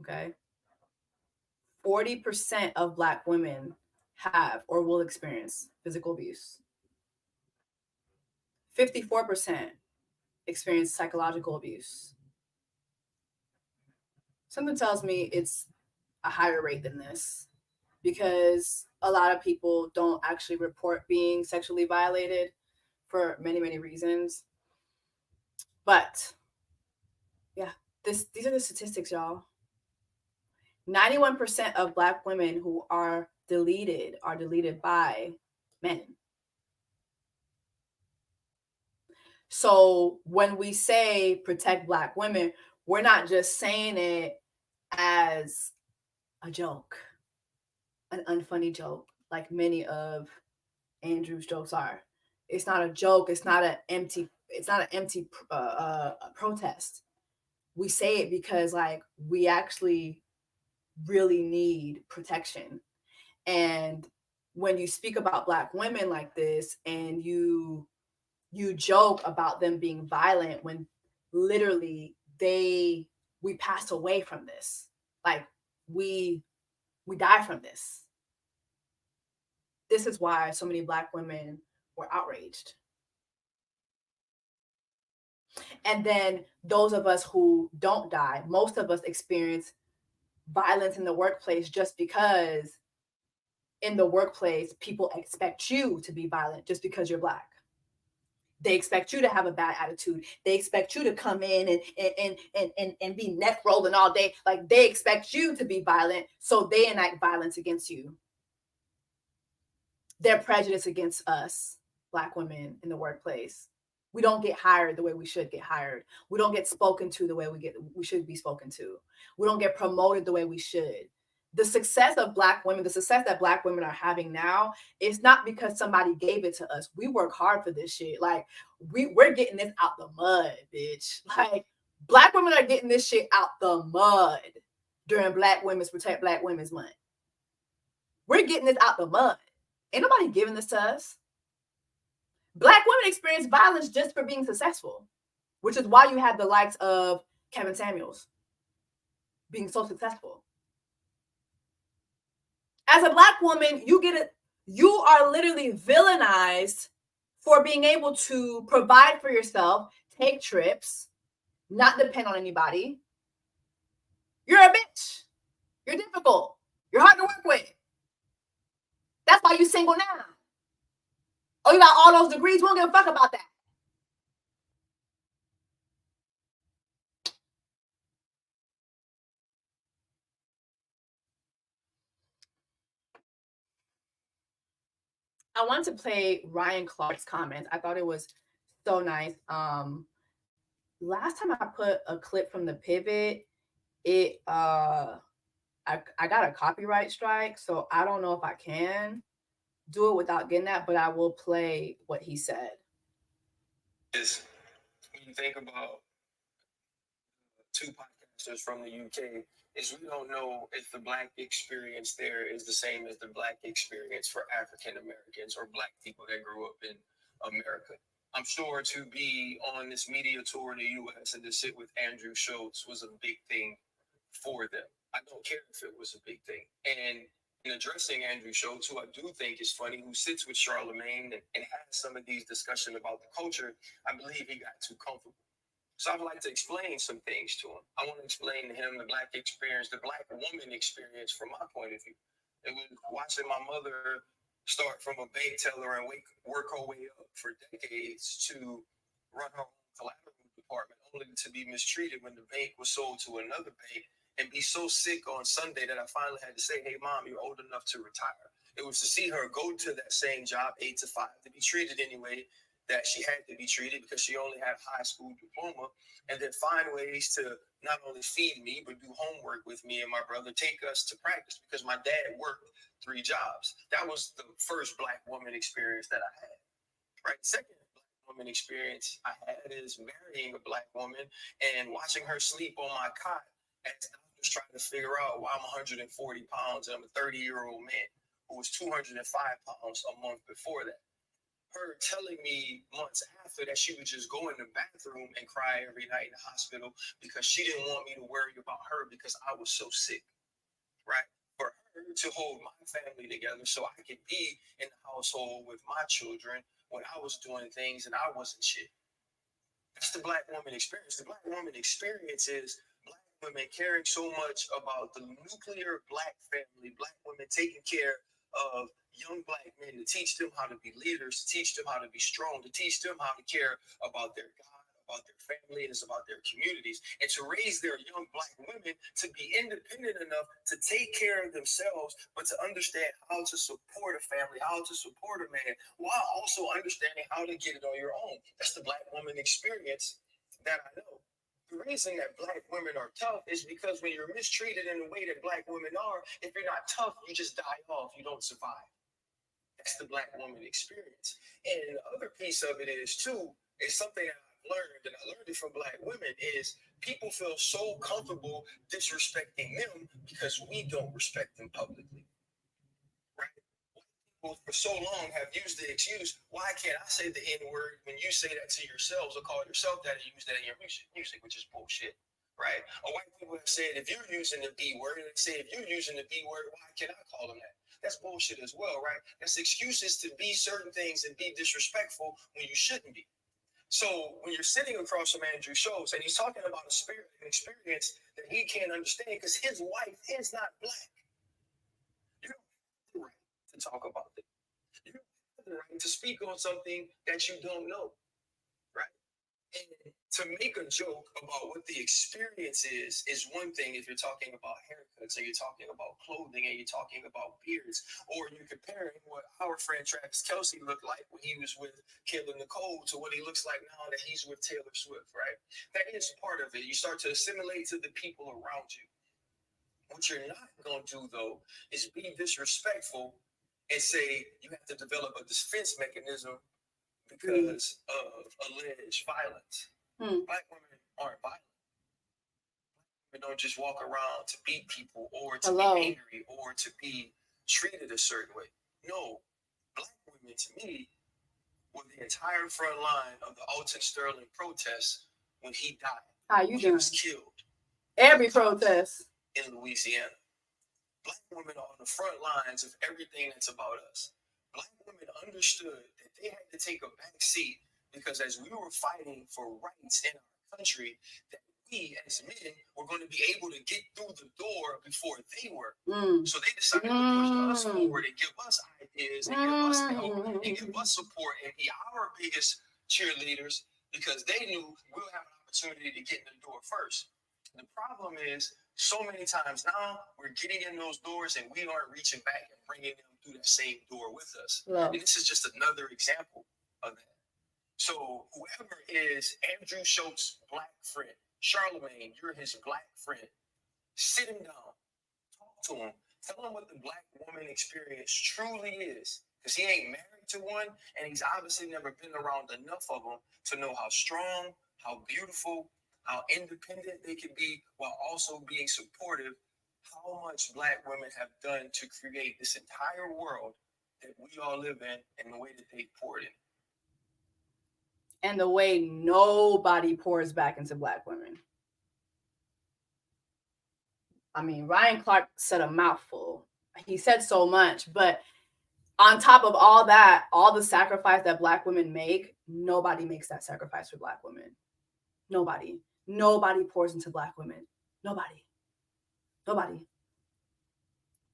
Okay. 40% of Black women have or will experience physical abuse. 54% experience psychological abuse. Something tells me it's a higher rate than this because a lot of people don't actually report being sexually violated for many, many reasons. But yeah, these are the statistics, y'all. 91% of Black women who are deleted by men. So when we say protect Black women, we're not just saying it as a joke, an unfunny joke, like many of Andrew's jokes are. It's not a joke. It's not an empty protest. We say it because like we actually really need protection. And when you speak about Black women like this and you joke about them being violent when literally we passed away from this. Like we die from this. This is why so many Black women were outraged. And then those of us who don't die, most of us experience violence in the workplace just because in the workplace, people expect you to be violent just because you're Black. They expect you to have a bad attitude. They expect you to come in and be neck rolling all day. Like they expect you to be violent, so they enact violence against you. They're prejudiced against us, Black women in the workplace. We don't get hired the way we should get hired. We don't get spoken to the way we should be spoken to. We don't get promoted the way we should. The success of Black women, the success that Black women are having now, is not because somebody gave it to us. We work hard for this shit. Like we're getting this out the mud, bitch. Like Black women are getting this shit out the mud during Black Women's Protect Black Women's Month. We're getting this out the mud. Ain't nobody giving this to us. Black women experience violence just for being successful, which is why you have the likes of Kevin Samuels being so successful. As a Black woman, you are literally villainized for being able to provide for yourself, take trips, not depend on anybody. You're a bitch. You're difficult. You're hard to work with. That's why you're single now. Oh, you got all those degrees. We don't give a fuck about that. I wanted to play Ryan Clark's comments. I thought it was so nice. Last time I put a clip from the pivot, I got a copyright strike, so I don't know if I can do it without getting that, but I will play what he said. When you think about two podcasters from the UK, is we don't know if the Black experience there is the same as the Black experience for African Americans or Black people that grew up in America. I'm sure to be on this media tour in the US and to sit with Andrew Schulz was a big thing for them. I don't care if it was a big thing. And in addressing Andrew Schulz, who I do think is funny, who sits with Charlemagne and has some of these discussions about the culture, I believe he got too comfortable. So I'd like to explain some things to him. I want to explain to him the Black experience, the Black woman experience from my point of view. It was watching my mother start from a bank teller and work her way up for decades to run her own collateral department, only to be mistreated when the bank was sold to another bank, and be so sick on Sunday that I finally had to say, hey, Mom, you're old enough to retire. It was to see her go to that same job, 8 to 5, to be treated anyway that she had to be treated because she only had high school diploma, and then find ways to not only feed me, but do homework with me and my brother, take us to practice because my dad worked 3 jobs. That was the first Black woman experience that I had, right? Second Black woman experience I had is marrying a Black woman and watching her sleep on my cot as doctors trying to figure out why I'm 140 pounds and I'm a 30-year-old man who was 205 pounds a month before that. Her telling me months after that she would just go in the bathroom and cry every night in the hospital because she didn't want me to worry about her because I was so sick, right? For her to hold my family together so I could be in the household with my children when I was doing things and I wasn't shit. That's the Black woman experience. The Black woman experience is Black women caring so much about the nuclear Black family, Black women taking care of young Black men, to teach them how to be leaders, to teach them how to be strong, to teach them how to care about their God, about their family, and it's about their communities, and to raise their young Black women to be independent enough to take care of themselves, but to understand how to support a family, how to support a man, while also understanding how to get it on your own. That's the Black woman experience that I know. The reason that Black women are tough is because when you're mistreated in the way that Black women are, if you're not tough, you just die off. You don't survive. That's the Black woman experience. And the other piece of it is, too, is something that I've learned, and I learned it from Black women, is people feel so comfortable disrespecting them because we don't respect them publicly. Right? People for so long have used the excuse, why can't I say the N-word when you say that to yourselves or call yourself that and use that in your music, which is bullshit, right? Or white people have said, if you're using the B word, and they say, if you're using the B word, why can't I call them that? That's bullshit as well, right? That's excuses to be certain things and be disrespectful when you shouldn't be. So when you're sitting across from Andrew Schulz and he's talking about an experience that he can't understand because his wife is not Black, you don't have the right to talk about it. You don't have the right to speak on something that you don't know, right? And to make a joke about what the experience is one thing if you're talking about haircuts, or you're talking about clothing, and you're talking about beards, or you're comparing what our friend Travis Kelce looked like when he was with Kayla Nicole to what he looks like now that he's with Taylor Swift, right? That is part of it. You start to assimilate to the people around you. What you're not going to do, though, is be disrespectful and say you have to develop a defense mechanism because of alleged violence. Black women aren't violent. Black women don't just walk around to beat people or to be angry or to be treated a certain way. No, Black women, to me, were the entire front line of the Alton Sterling protest when he died. How you doing? He was killed. Every protest in Louisiana. Black women are on the front lines of everything that's about us. Black women understood that they had to take a back seat because as we were fighting for rights in our country, that we as men were going to be able to get through the door before they were. So they decided to push us forward and give us is, and give us help and give us support and be our biggest cheerleaders, because they knew we'll have an opportunity to get in the door first. The problem is, so many times now we're getting in those doors and we aren't reaching back and bringing them through that same door with us. Wow. And this is just another example of that. So whoever is Andrew Schultz's black friend, Charlemagne, you're his black friend, sit him down, talk to him, tell him what the black woman experience truly is, because he ain't married to one, and he's obviously never been around enough of them to know how strong, how beautiful, how independent they can be, while also being supportive, how much black women have done to create this entire world that we all live in, and the way that they poured in. And the way nobody pours back into black women. I mean, Ryan Clark said a mouthful. He said so much, but on top of all that, all the sacrifice that black women make, nobody makes that sacrifice for black women. Nobody. Nobody pours into black women. Nobody. Nobody.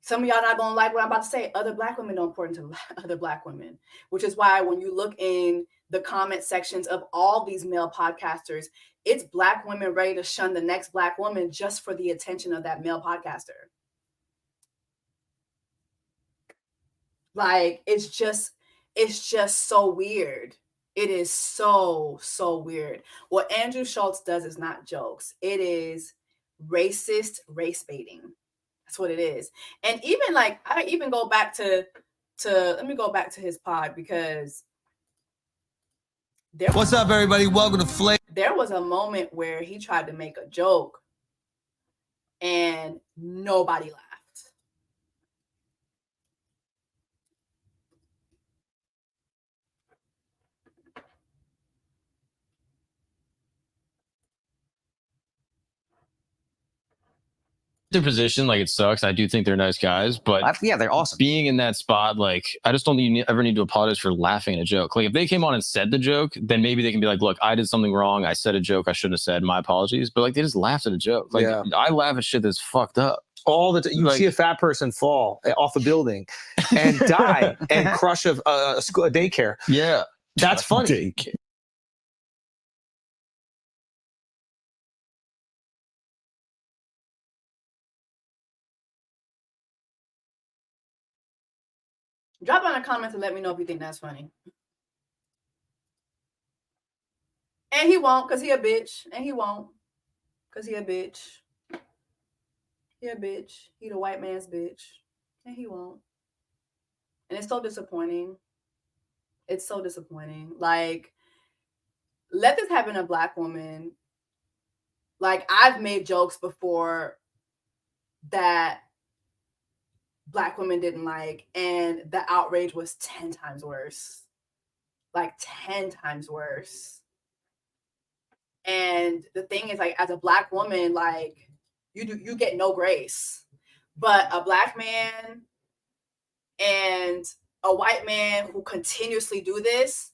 Some of y'all not gonna like what I'm about to say. Other black women don't pour into other black women, which is why when you look in the comment sections of all these male podcasters, it's black women ready to shun the next black woman just for the attention of that male podcaster. Like, it's just so weird. It is so weird. What Andrew Schulz does is not jokes. It is racist race baiting. That's what it is. And even like, I even go back to let me go back to his pod, because What's up, everybody? Welcome to Flay. There was a moment where he tried to make a joke and nobody laughed. Their position, like, it sucks. I do think they're nice guys, but yeah, they're awesome. Being in that spot, like, I just don't think you ever need to apologize for laughing at a joke. Like, if they came on and said the joke, then maybe they can be like, look, I did something wrong. I said a joke I shouldn't have said. My apologies. But like, they just laughed at a joke. Like, Yeah. I laugh at shit that's fucked up. All the time. You Like- see a fat person fall off a building and die and crush a daycare. Yeah. That's funny. Drop in the comments and let me know if you think that's funny. And he won't, because he a bitch. And he won't, because he a bitch. He a bitch. He the white man's bitch. And he won't. And it's so disappointing. It's so disappointing. Like, let this happen to a black woman. Like, I've made jokes before that black women didn't like, and the outrage was 10 times worse. Like 10 times worse. And the thing is, like, as a black woman, like, you get no grace. But a black man and a white man who continuously do this,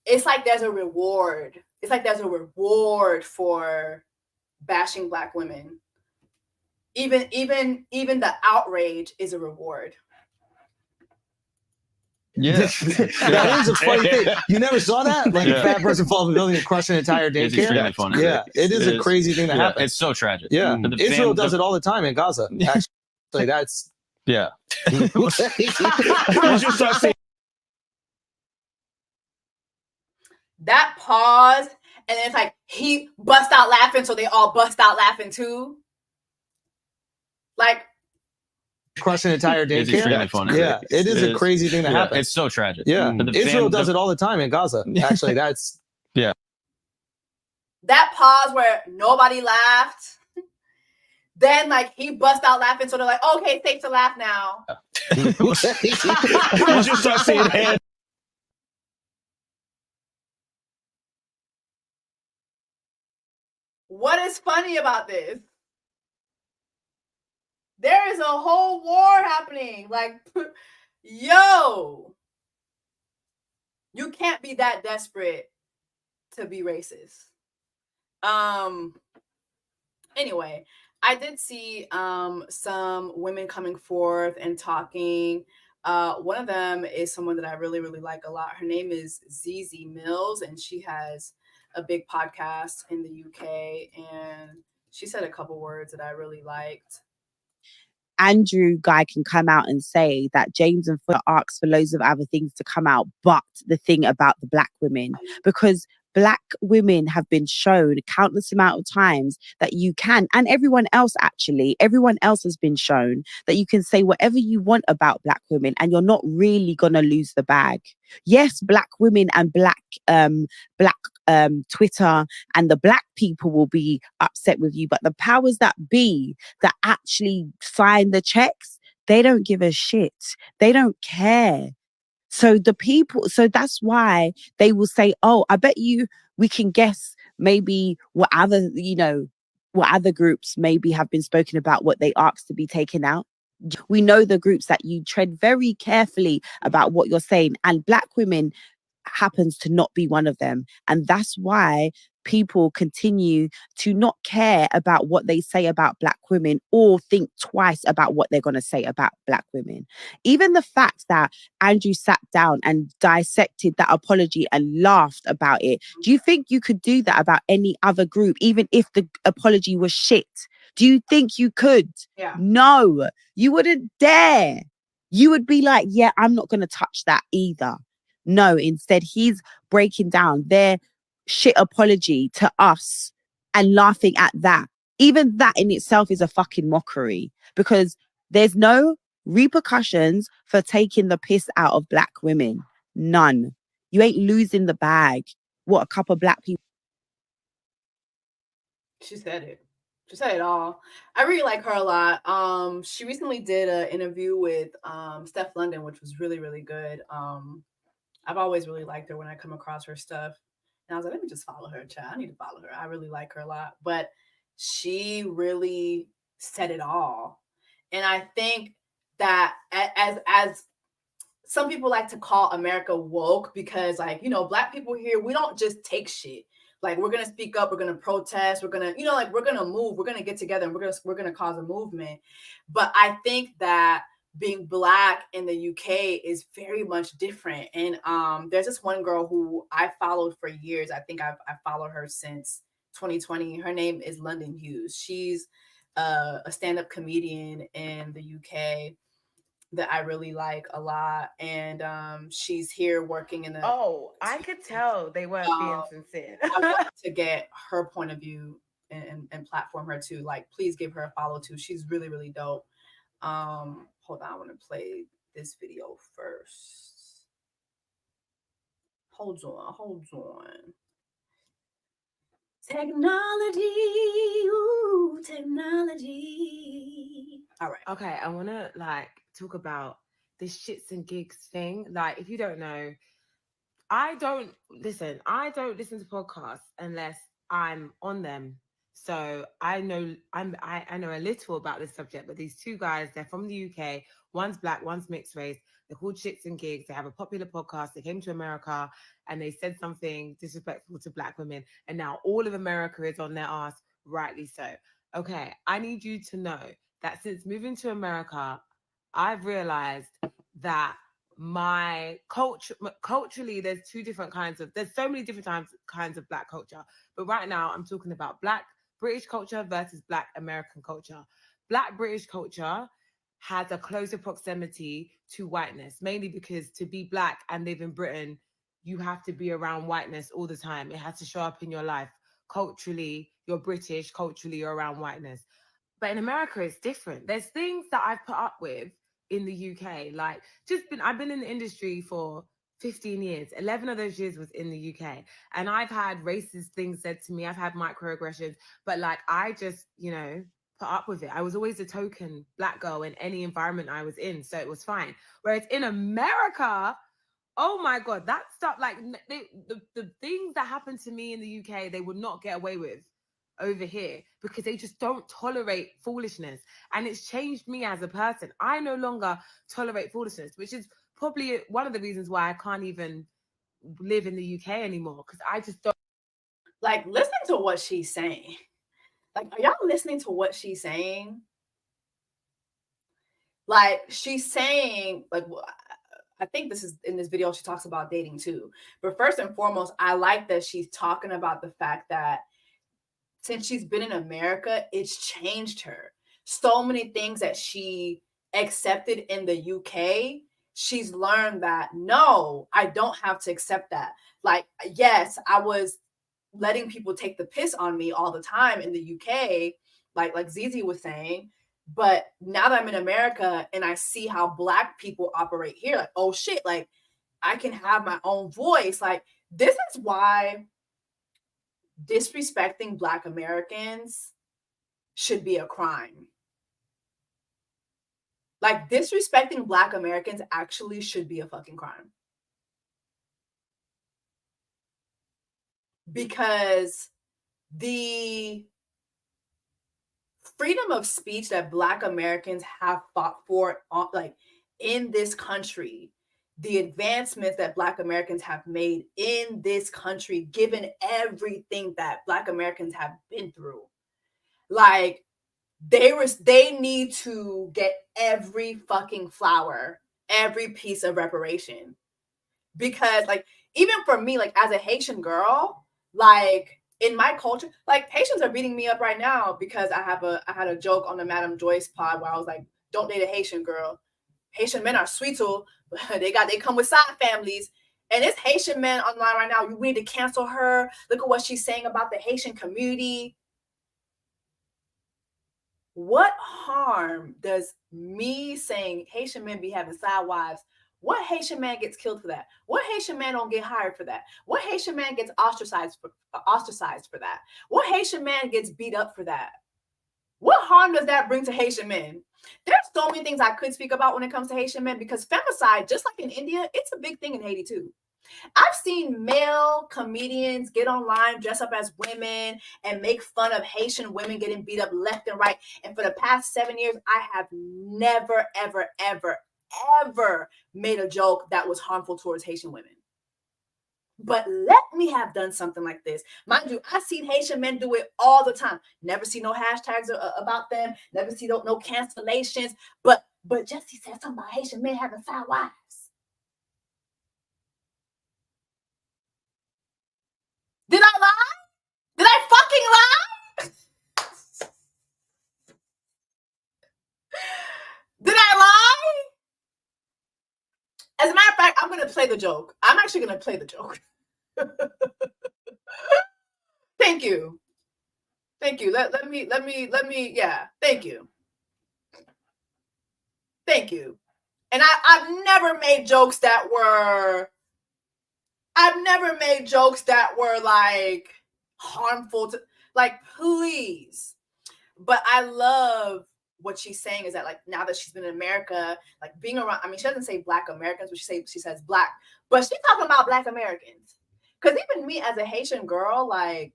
it's like there's a reward. It's like there's a reward for bashing black women. Even the outrage is a reward. Yeah. That is a funny thing. You never saw that? Like, a fat person fall off a building and crush an entire daycare? It's extremely funny. Yeah, it is a crazy thing that happens. It's so tragic. Yeah, But the Israel fam- does it all the time in Gaza. Actually, that's... Yeah. That pause, and then it's like he bust out laughing, so they all bust out laughing too. Like, crush an entire daycare. It's extremely funny. Yeah, it is a crazy thing that happens. It's so tragic. Yeah, But the Israel fam- does it all the time in Gaza. Actually, that's... Yeah. that pause where nobody laughed. Then, like, he bust out laughing, so they're like, okay, safe to laugh now. You just start seeing hands. What is funny about this? There is a whole war happening. Like, yo, you can't be that desperate to be racist. Anyway, I did see some women coming forth and talking. One of them is someone that I really, really like a lot. Her name is ZZ Mills, and she has a big podcast in the UK. And she said a couple words that I really liked. Andrew Guy can come out and say that James and Fuller asks for loads of other things to come out, but the thing about the black women, because black women have been shown countless amount of times that you can, and everyone else has been shown that you can say whatever you want about black women and you're not really gonna lose the bag. Yes, black women and black Twitter and the black people will be upset with you, but the powers that be that actually sign the checks, they don't give a shit. They don't care. So that's why they will say, oh, I bet you we can guess maybe what other groups maybe have been spoken about, what they asked to be taken out. We know the groups that you tread very carefully about what you're saying, and black women happens to not be one of them. And that's why people continue to not care about what they say about black women or think twice about what they're going to say about black women. Even the fact that Andrew sat down and dissected that apology and laughed about it. Do you think you could do that about any other group, even if the apology was shit? Do you think you could? Yeah. No, you wouldn't dare. You would be like, yeah, I'm not going to touch that either. No, instead, he's breaking down their shit apology to us and laughing at that. Even that in itself is a fucking mockery, because there's no repercussions for taking the piss out of black women. None. You ain't losing the bag. What, a couple of black people? She said it. She said it all. I really like her a lot. She recently did an interview with Steph London, which was really, really good. I've always really liked her when I come across her stuff. And I was like, let me just follow her, child. I need to follow her. I really like her a lot. But she really said it all. And I think that as some people like to call America woke, because, like, you know, black people here, we don't just take shit. Like, we're going to speak up. We're going to protest. We're going to, you know, like, we're going to move. We're going to get together and we're going to cause a movement. But I think that being black in the UK is very much different. And there's this one girl who I followed for years. I think I've followed her since 2020. Her name is London Hughes. She's a stand-up comedian in the UK that I really like a lot. And she's here working in the... Oh, I could tell they weren't being sincere. I wanted to get her point of view and platform her too. Like, please give her a follow too. She's really, really dope. Hold on, I want to play this video first. Hold on. Technology, ooh, technology. All right. Okay, I want to talk about this shits and gigs thing. Like, if you don't know, I don't listen to podcasts unless I'm on them. So I know I know a little about this subject, but these two guys, they're from the UK. One's black, one's mixed race. They're called Shits and Gigs. They have a popular podcast. They came to America and they said something disrespectful to black women. And now all of America is on their ass, rightly so. Okay, I need you to know that since moving to America, I've realized that my culturally, there's so many different kinds of black culture. But right now, I'm talking about black British culture versus black American culture. Black British culture has a closer proximity to whiteness, mainly because to be black and live in Britain, you have to be around whiteness all the time. It has to show up in your life. Culturally, you're British, culturally, you're around whiteness. But in America, it's different. There's things that I've put up with in the UK. Like, I've been in the industry for 15 years. 11 of those years was in the UK. And I've had racist things said to me. I've had microaggressions. But I just, put up with it. I was always a token black girl in any environment I was in. So it was fine. Whereas in America, oh my God, that stuff, the things that happened to me in the UK, they would not get away with over here because they just don't tolerate foolishness. And it's changed me as a person. I no longer tolerate foolishness, which is probably one of the reasons why I can't even live in the UK anymore, because I just don't. Listen to what she's saying. Like, are y'all listening to what she's saying? Like, she's saying, like, I think this is in this video, she talks about dating too. But first and foremost, I like that she's talking about the fact that since she's been in America, it's changed her. So many things that she accepted in the UK, she's learned that, no, I don't have to accept that. Like, yes, I was letting people take the piss on me all the time in the UK, like Zizi was saying. But now that I'm in America and I see how Black people operate here, like, oh shit, like I can have my own voice. Like, this is why disrespecting Black Americans should be a crime. Like, disrespecting Black Americans actually should be a fucking crime. Because the freedom of speech that Black Americans have fought for, like, in this country, the advancements that Black Americans have made in this country, given everything that Black Americans have been through, like, they need to get every fucking flower, every piece of reparation. Because, like, even for me, like, as a Haitian girl, like, in my culture, like, Haitians are beating me up right now because I had a joke on the Madame Joyce pod where I was like, don't date a Haitian girl. Haitian men are sweet too, but they come with side families. And it's Haitian men online right now. We need to cancel her. Look at what she's saying about the Haitian community. What harm does me saying Haitian men be having side wives? What Haitian man gets killed for that? What Haitian man don't get hired for that? What Haitian man gets ostracized for that? What Haitian man gets beat up for that? What harm does that bring to Haitian men? There's so many things I could speak about when it comes to Haitian men, because femicide, just like in India, it's a big thing in Haiti too. I've seen male comedians get online, dress up as women, and make fun of Haitian women getting beat up left and right. And for the past 7 years, I have never, ever, ever, ever made a joke that was harmful towards Haitian women. But let me have done something like this. Mind you, I've seen Haitian men do it all the time. Never see no hashtags about them. Never see no cancellations. But Jesse said something about Haitian men having side wives. Did I lie? Did I fucking lie? Did I lie? As a matter of fact, I'm going to play the joke. I'm actually going to play the joke. Thank you. Thank you. Let me, yeah. Thank you. Thank you. And I've never made jokes that were like harmful to, like, please. But I love what she's saying is that, like, now that she's been in America, like, being around, I mean, she doesn't say Black Americans, but she says Black, but she's talking about Black Americans. Because even me as a Haitian girl, like,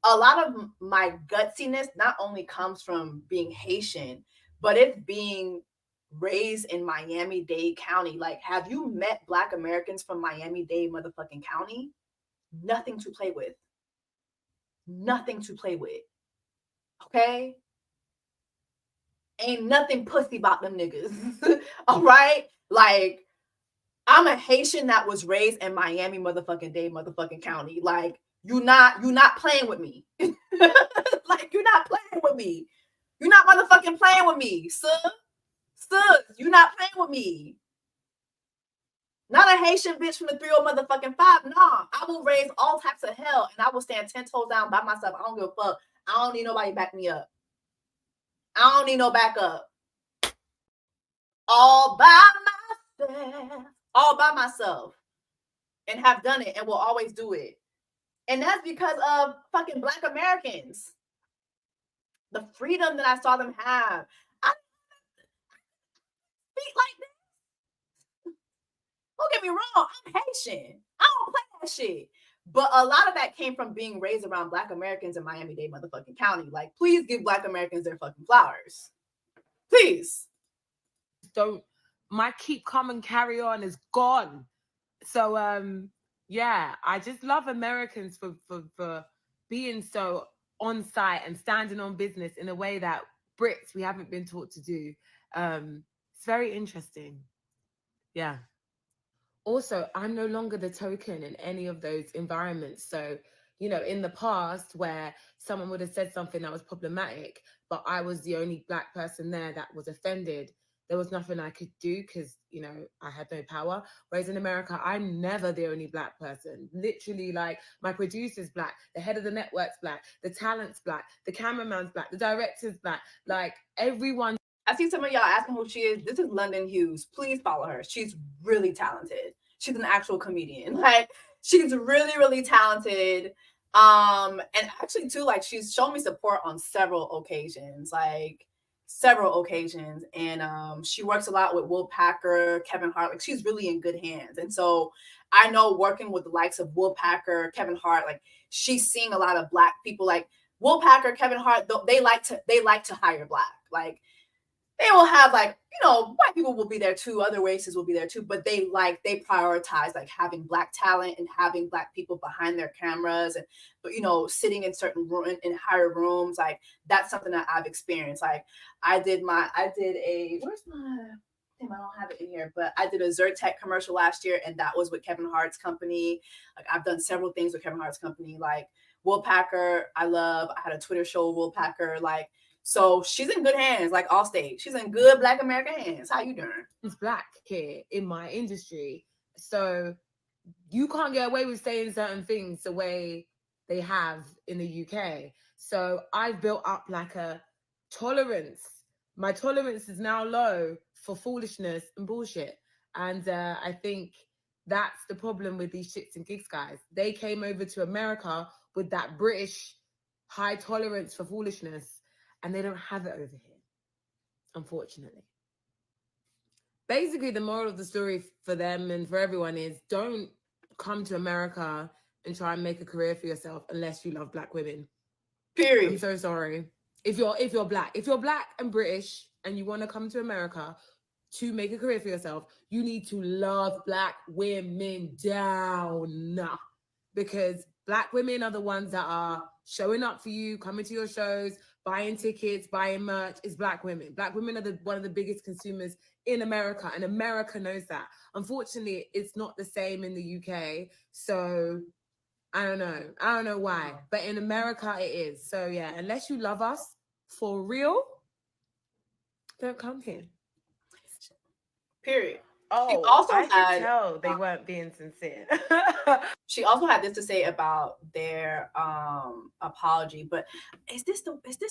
a lot of my gutsiness not only comes from being Haitian, but it's being raised in Miami-Dade County. Like, have you met Black Americans from Miami-Dade motherfucking County? Nothing to play with. Nothing to play with. Okay? Ain't nothing pussy about them niggas. All right? Like, I'm a Haitian that was raised in Miami motherfucking Dade motherfucking County. Like, you're not playing with me. Like, you're not playing with me. You're not motherfucking playing with me, sir. You're not playing with me. Not a Haitian bitch from the 30 motherfucking 5. Nah, I will raise all types of hell and I will stand 10 toes down by myself. I don't give a fuck. I don't need nobody to back me up. I don't need no backup. All by myself. All by myself. And have done it and will always do it. And that's because of fucking Black Americans. The freedom that I saw them have. I speak like this. Don't get me wrong. I'm Haitian. I don't play that shit. But a lot of that came from being raised around Black Americans in Miami-Dade motherfucking County. Like, please give Black Americans their fucking flowers. Please. Don't. My keep calm and carry on is gone. So, yeah, I just love Americans for being so on site and standing on business in a way that Brits we haven't been taught to do. It's very interesting. Yeah. Also, I'm no longer the token in any of those environments. So, you know, in the past where someone would have said something that was problematic, but I was the only Black person there that was offended, there was nothing I could do because, you know, I had no power. Whereas in America, I'm never the only Black person. Literally, like, my producer's Black, the head of the network's Black, the talent's Black, the cameraman's Black, the director's Black. Like, everyone. I see some of y'all asking who she is. This is London Hughes. Please follow her. She's really talented. She's an actual comedian. Like, she's really, really talented. And actually too, like, she's shown me support on several occasions. And she works a lot with Will Packer, Kevin Hart. Like, she's really in good hands. And so I know working with the likes of Will Packer, Kevin Hart, like, she's seeing a lot of Black people. Like Will Packer, Kevin Hart, they like to hire Black. Like, they will have, like, you know, white people will be there too, other races will be there too, but they prioritize like having Black talent and having Black people behind their cameras and, you know, sitting in certain in higher rooms. Like, that's something that I've experienced. Like, I did where's my, damn, I don't have it in here, but I did a Zyrtec commercial last year, and that was with Kevin Hart's company. Like, I've done several things with Kevin Hart's company. Like, Will Packer, I had a Twitter show with Will Packer. Like, so she's in good hands, like Allstate. She's in good Black American hands. How you doing? It's Black here in my industry. So you can't get away with saying certain things the way they have in the UK. So I've built up like a tolerance. My tolerance is now low for foolishness and bullshit. And I think that's the problem with these shits and gigs guys. They came over to America with that British high tolerance for foolishness, and they don't have it over here, unfortunately. Basically, the moral of the story for them and for everyone is don't come to America and try and make a career for yourself unless you love Black women. Period. I'm so sorry. If you're Black and British and you want to come to America to make a career for yourself, you need to love Black women down, because Black women are the ones that are showing up for you, coming to your shows, buying tickets, buying merch. Is Black women. Black women are one of the biggest consumers in America, and America knows that. Unfortunately, it's not the same in the UK. So I don't know why, but in America it is. So yeah, unless you love us for real, don't come here. Period. Oh, I could tell they weren't being sincere. She also had this to say about their apology, but is this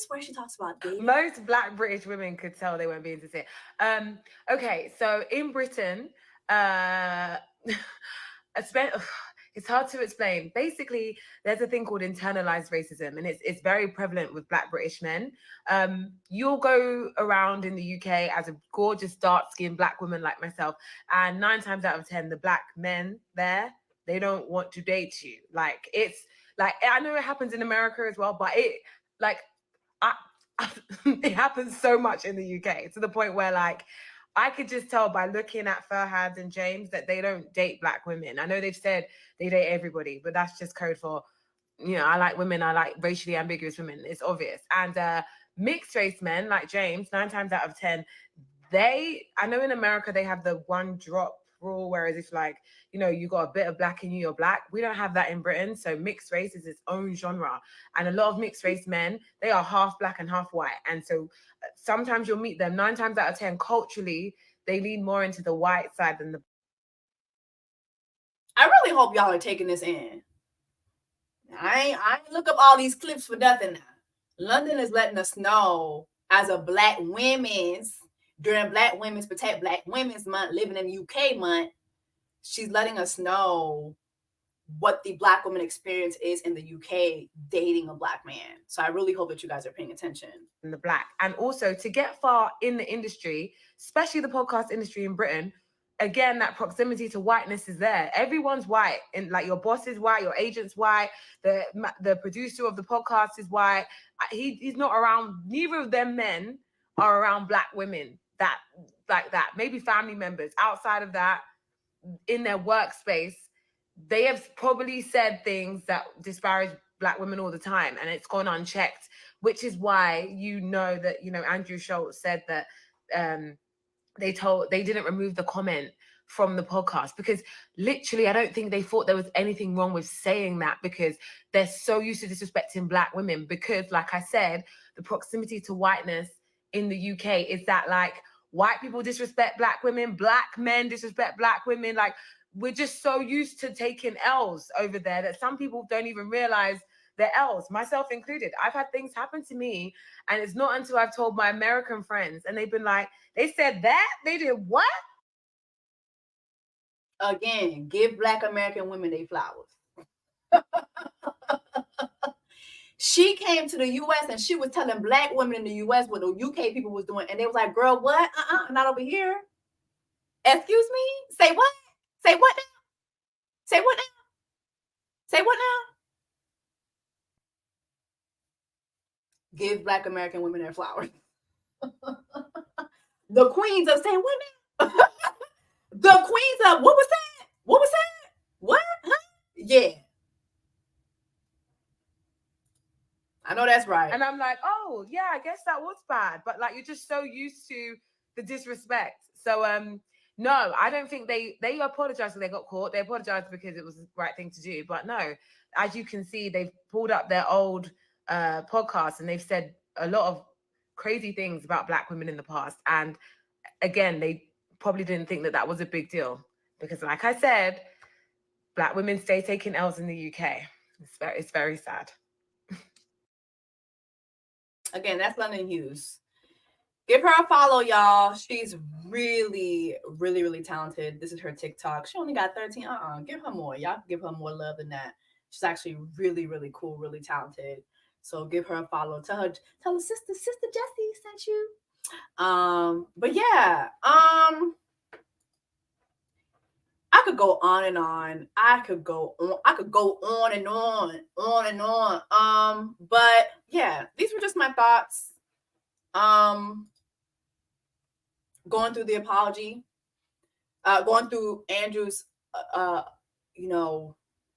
where she talks about dating? Most Black British women could tell they weren't being sincere. Okay, so in Britain, it's hard to explain. Basically, there's a thing called internalized racism, and it's very prevalent with Black British men. You'll go around in the UK as a gorgeous, dark-skinned Black woman like myself, and 9 times out of 10, the Black men there, they don't want to date you. Like, it's like, I know it happens in America as well, but it happens so much in the UK to the point where, like, I could just tell by looking at FUHAD and James that they don't date Black women. I know they've said they date everybody, but that's just code for, you know, I like women, I like racially ambiguous women. It's obvious. And mixed race men like James, 9 times out of 10, I know in America they have the 1 drop rule, whereas if, like, you know, you got a bit of Black in you, you're Black. We don't have that in Britain. So mixed race is its own genre. And a lot of mixed race men, they are half Black and half white. And so sometimes you'll meet them 9 times out of 10, culturally, they lean more into the white side than the. I really hope y'all are taking this in. I ain't look up all these clips for nothing now. London is letting us know, as a Black women's, during Black Women's Protect Black Women's Month, living in UK month, she's letting us know what the Black woman experience is in the UK dating a Black man. So I really hope that you guys are paying attention. In the Black. And also, to get far in the industry, especially the podcast industry in Britain, again, that proximity to whiteness is there. Everyone's white, and like, your boss is white, your agent's white, the producer of the podcast is white. He's not around. Neither of them men are around Black women that. Maybe family members. Outside of that, in their workspace, they have probably said things that disparage Black women all the time, and it's gone unchecked, which is why that Andrew Schulz said that they didn't remove the comment from the podcast, because literally I don't think they thought there was anything wrong with saying that, because they're so used to disrespecting Black women. Because like I said, the proximity to whiteness in the UK is that like white people disrespect Black women, Black men disrespect Black women. Like, we're just so used to taking L's over there that some people don't even realize they're L's, myself included. I've had things happen to me, and it's not until I've told my American friends, and they've been like, they said that? They did what? Again, give Black American women their flowers. She came to the U.S. and she was telling Black women in the U.S. what the UK people was doing, and they was like, girl, what? Not over here. Excuse me? Say what? Say what now? Say what now? Say what now? Give Black American women their flowers. The queens of saying what now? The queens of what was that? What was that? What? Huh? Yeah. I know that's right. And I'm like, oh yeah, I guess that was bad. But like, you're just so used to the disrespect. So no, I don't think they apologized when they got caught. They apologized because it was the right thing to do. But no, as you can see, they've pulled up their old podcasts and they've said a lot of crazy things about Black women in the past. And again, they probably didn't think that was a big deal, because like I said, Black women stay taking L's in the UK. It's very sad. Again, that's London Hughes. Give her a follow, y'all. She's really, really, really talented. This is her TikTok. She only got 13. Give her more. Y'all give her more love than that. She's actually really, really cool, really talented. So give her a follow. Tell her sister Jessie sent you. But yeah, I could go on and on. I could go on and on. But yeah, these were just my thoughts. Going through the apology, going through Andrew's,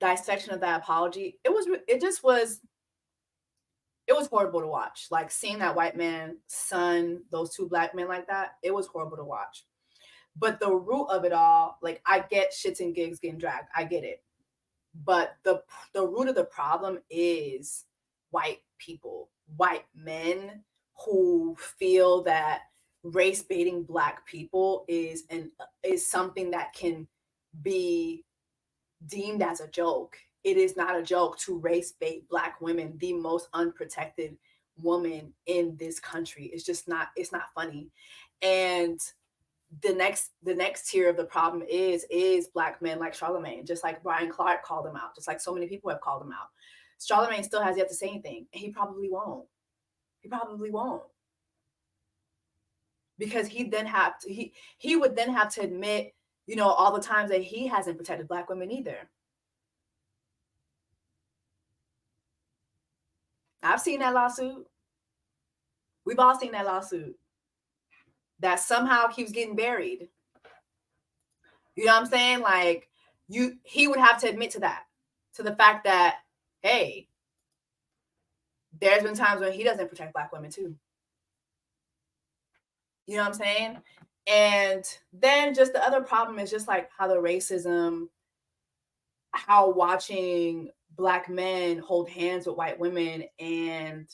dissection of that apology. It was horrible to watch. Like, seeing that white man son those two Black men like that, it was horrible to watch. But the root of it all, like, I get shits and gigs getting dragged. I get it. But the root of the problem is white people, white men who feel that race baiting Black people is something that can be deemed as a joke. It is not a joke to race bait Black women, the most unprotected woman in this country. It's just not, it's not funny. And the next tier of the problem is Black men like Charlemagne, just like Brian Clark called him out, just like so many people have called him out. Charlemagne still has yet to say anything, and he probably won't. Because he would then have to admit, all the times that he hasn't protected Black women either. I've seen that lawsuit. We've all seen that lawsuit that somehow keeps getting buried. You know what I'm saying? Like, he would have to admit to that, to the fact that, hey, there's been times when he doesn't protect Black women too. You know what I'm saying? And then just the other problem is just like how the racism, how watching Black men hold hands with white women and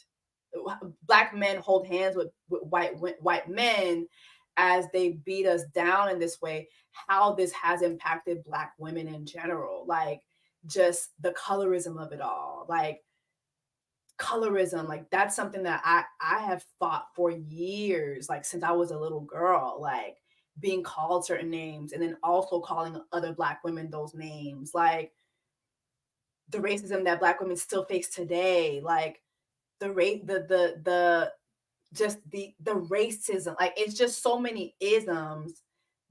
Black men hold hands with white men as they beat us down in this way, how this has impacted Black women in general. Like, just the colorism of it all. Like, colorism, like, that's something that I have fought for years, like since I was a little girl, like being called certain names and then also calling other Black women those names, like the racism that Black women still face today, like the racism, like it's just so many isms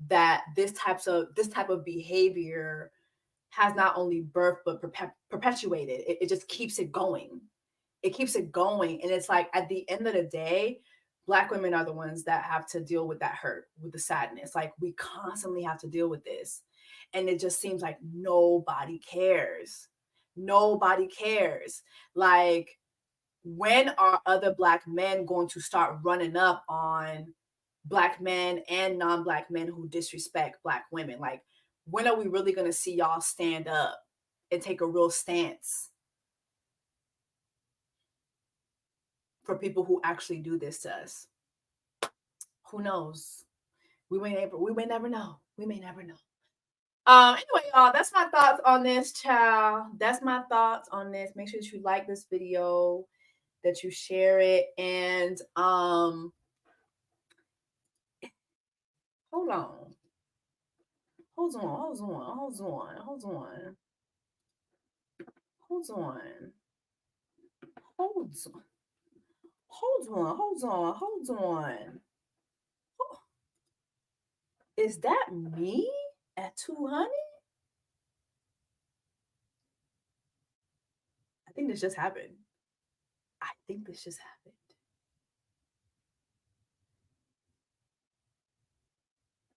that this type of behavior has not only birthed but perpetuated. It just keeps it going. It keeps it going. And it's like, at the end of the day, Black women are the ones that have to deal with that hurt, with the sadness. Like, we constantly have to deal with this. And it just seems like nobody cares. nobody cares. Like, when are other Black men going to start running up on Black men and non-Black men who disrespect Black women? Like, when are we really going to see y'all stand up and take a real stance for people who actually do this to us? Who knows? We may never know. We may never know. Anyway, y'all, that's my thoughts on this, child. That's my thoughts on this. Make sure that you like this video, that you share it, and hold on. Hold on. Is that me at 200? I think this just happened.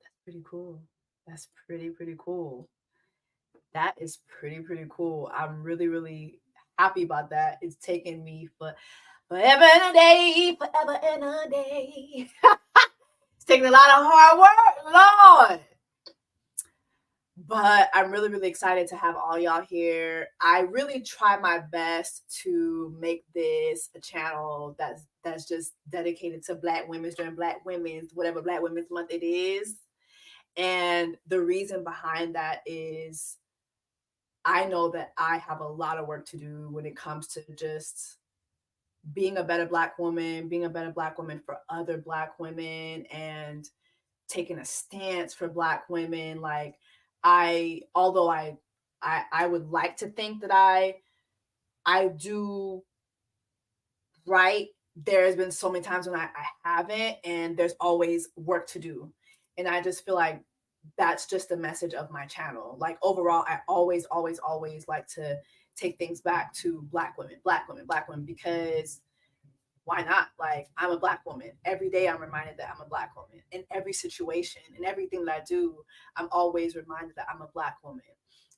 That's pretty cool. That's pretty cool. That is pretty cool. I'm really, really happy about that. It's taken me forever and a day. It's taking a lot of hard work, Lord. But I'm really, really excited to have all y'all here. I really try my best to make this a channel that's just dedicated to Black women during Black Women's, whatever Black Women's Month it is. And the reason behind that is I know that I have a lot of work to do when it comes to just being a better Black woman, being a better Black woman for other Black women, and taking a stance for Black women. Like, although I would like to think that I do right, there's been so many times when I haven't, and there's always work to do. And I just feel like that's just the message of my channel. Like, overall, I always like to take things back to Black women, because why not? Like, I'm a Black woman. Every day I'm reminded that I'm a Black woman. In every situation, in everything that I do, I'm always reminded that I'm a Black woman.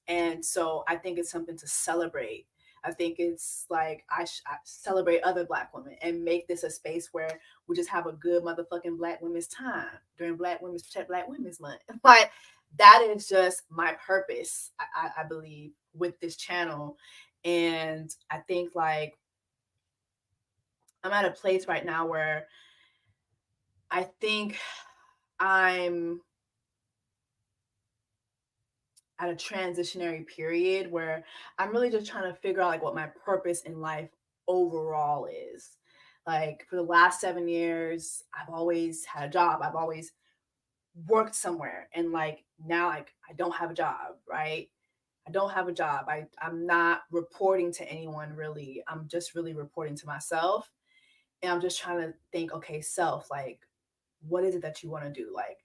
And so I think it's something to celebrate. I think it's like I celebrate other Black women and make this a space where we just have a good motherfucking Black women's time during Black Women's Protect Black Women's Month. Like, that is just my purpose, I believe, with this channel. And I think, like, I'm at a place right now where I think I'm at a transitionary period where I'm really just trying to figure out, like, what my purpose in life overall is. Like, for the last 7 years, I've always had a job. I've always worked somewhere. And, like, now, like, I don't have a job, right? I don't have a job. I'm not reporting to anyone, really. I'm just really reporting to myself. And I'm just trying to think, okay, self, like, what is it that you want to do? Like,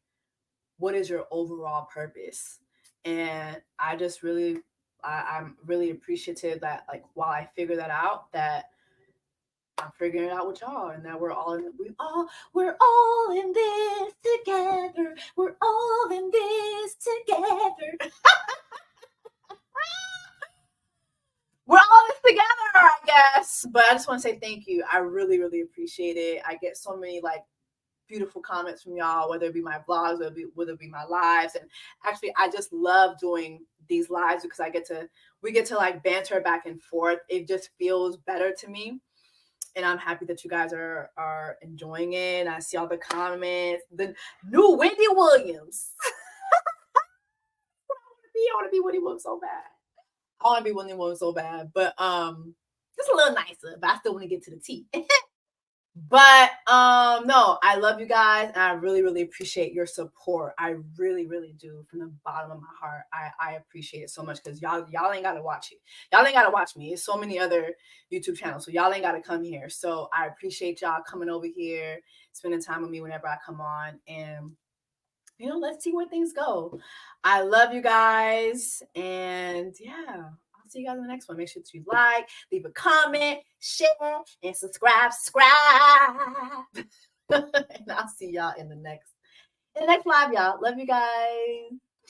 what is your overall purpose? And I just really, I'm really appreciative that, like, while I figure that out, that I'm figuring it out with y'all, and that we're all in this together. We're all in this together. We're all in this together, I guess. But I just want to say thank you. I really, really appreciate it. I get so many, like, beautiful comments from y'all, whether it be my vlogs, whether it be my lives. And actually, I just love doing these lives because we get to like banter back and forth. It just feels better to me. And I'm happy that you guys are enjoying it. I see all the comments. The new Wendy Williams. I want to be Wendy Williams so bad. I want to be Wendy Williams so bad. But just a little nicer. But I still want to get to the tea. But no, I love you guys, and I really, really appreciate your support. I really, really do, from the bottom of my heart. I appreciate it so much, because y'all ain't gotta watch it. Y'all ain't gotta watch me. There's so many other YouTube channels, so y'all ain't gotta come here. So I appreciate y'all coming over here, spending time with me whenever I come on, and you know, let's see where things go. I love you guys, and yeah. See you guys in the next one. Make sure that you like, leave a comment, share, and subscribe. And I'll see y'all in the next live, y'all. Love you guys.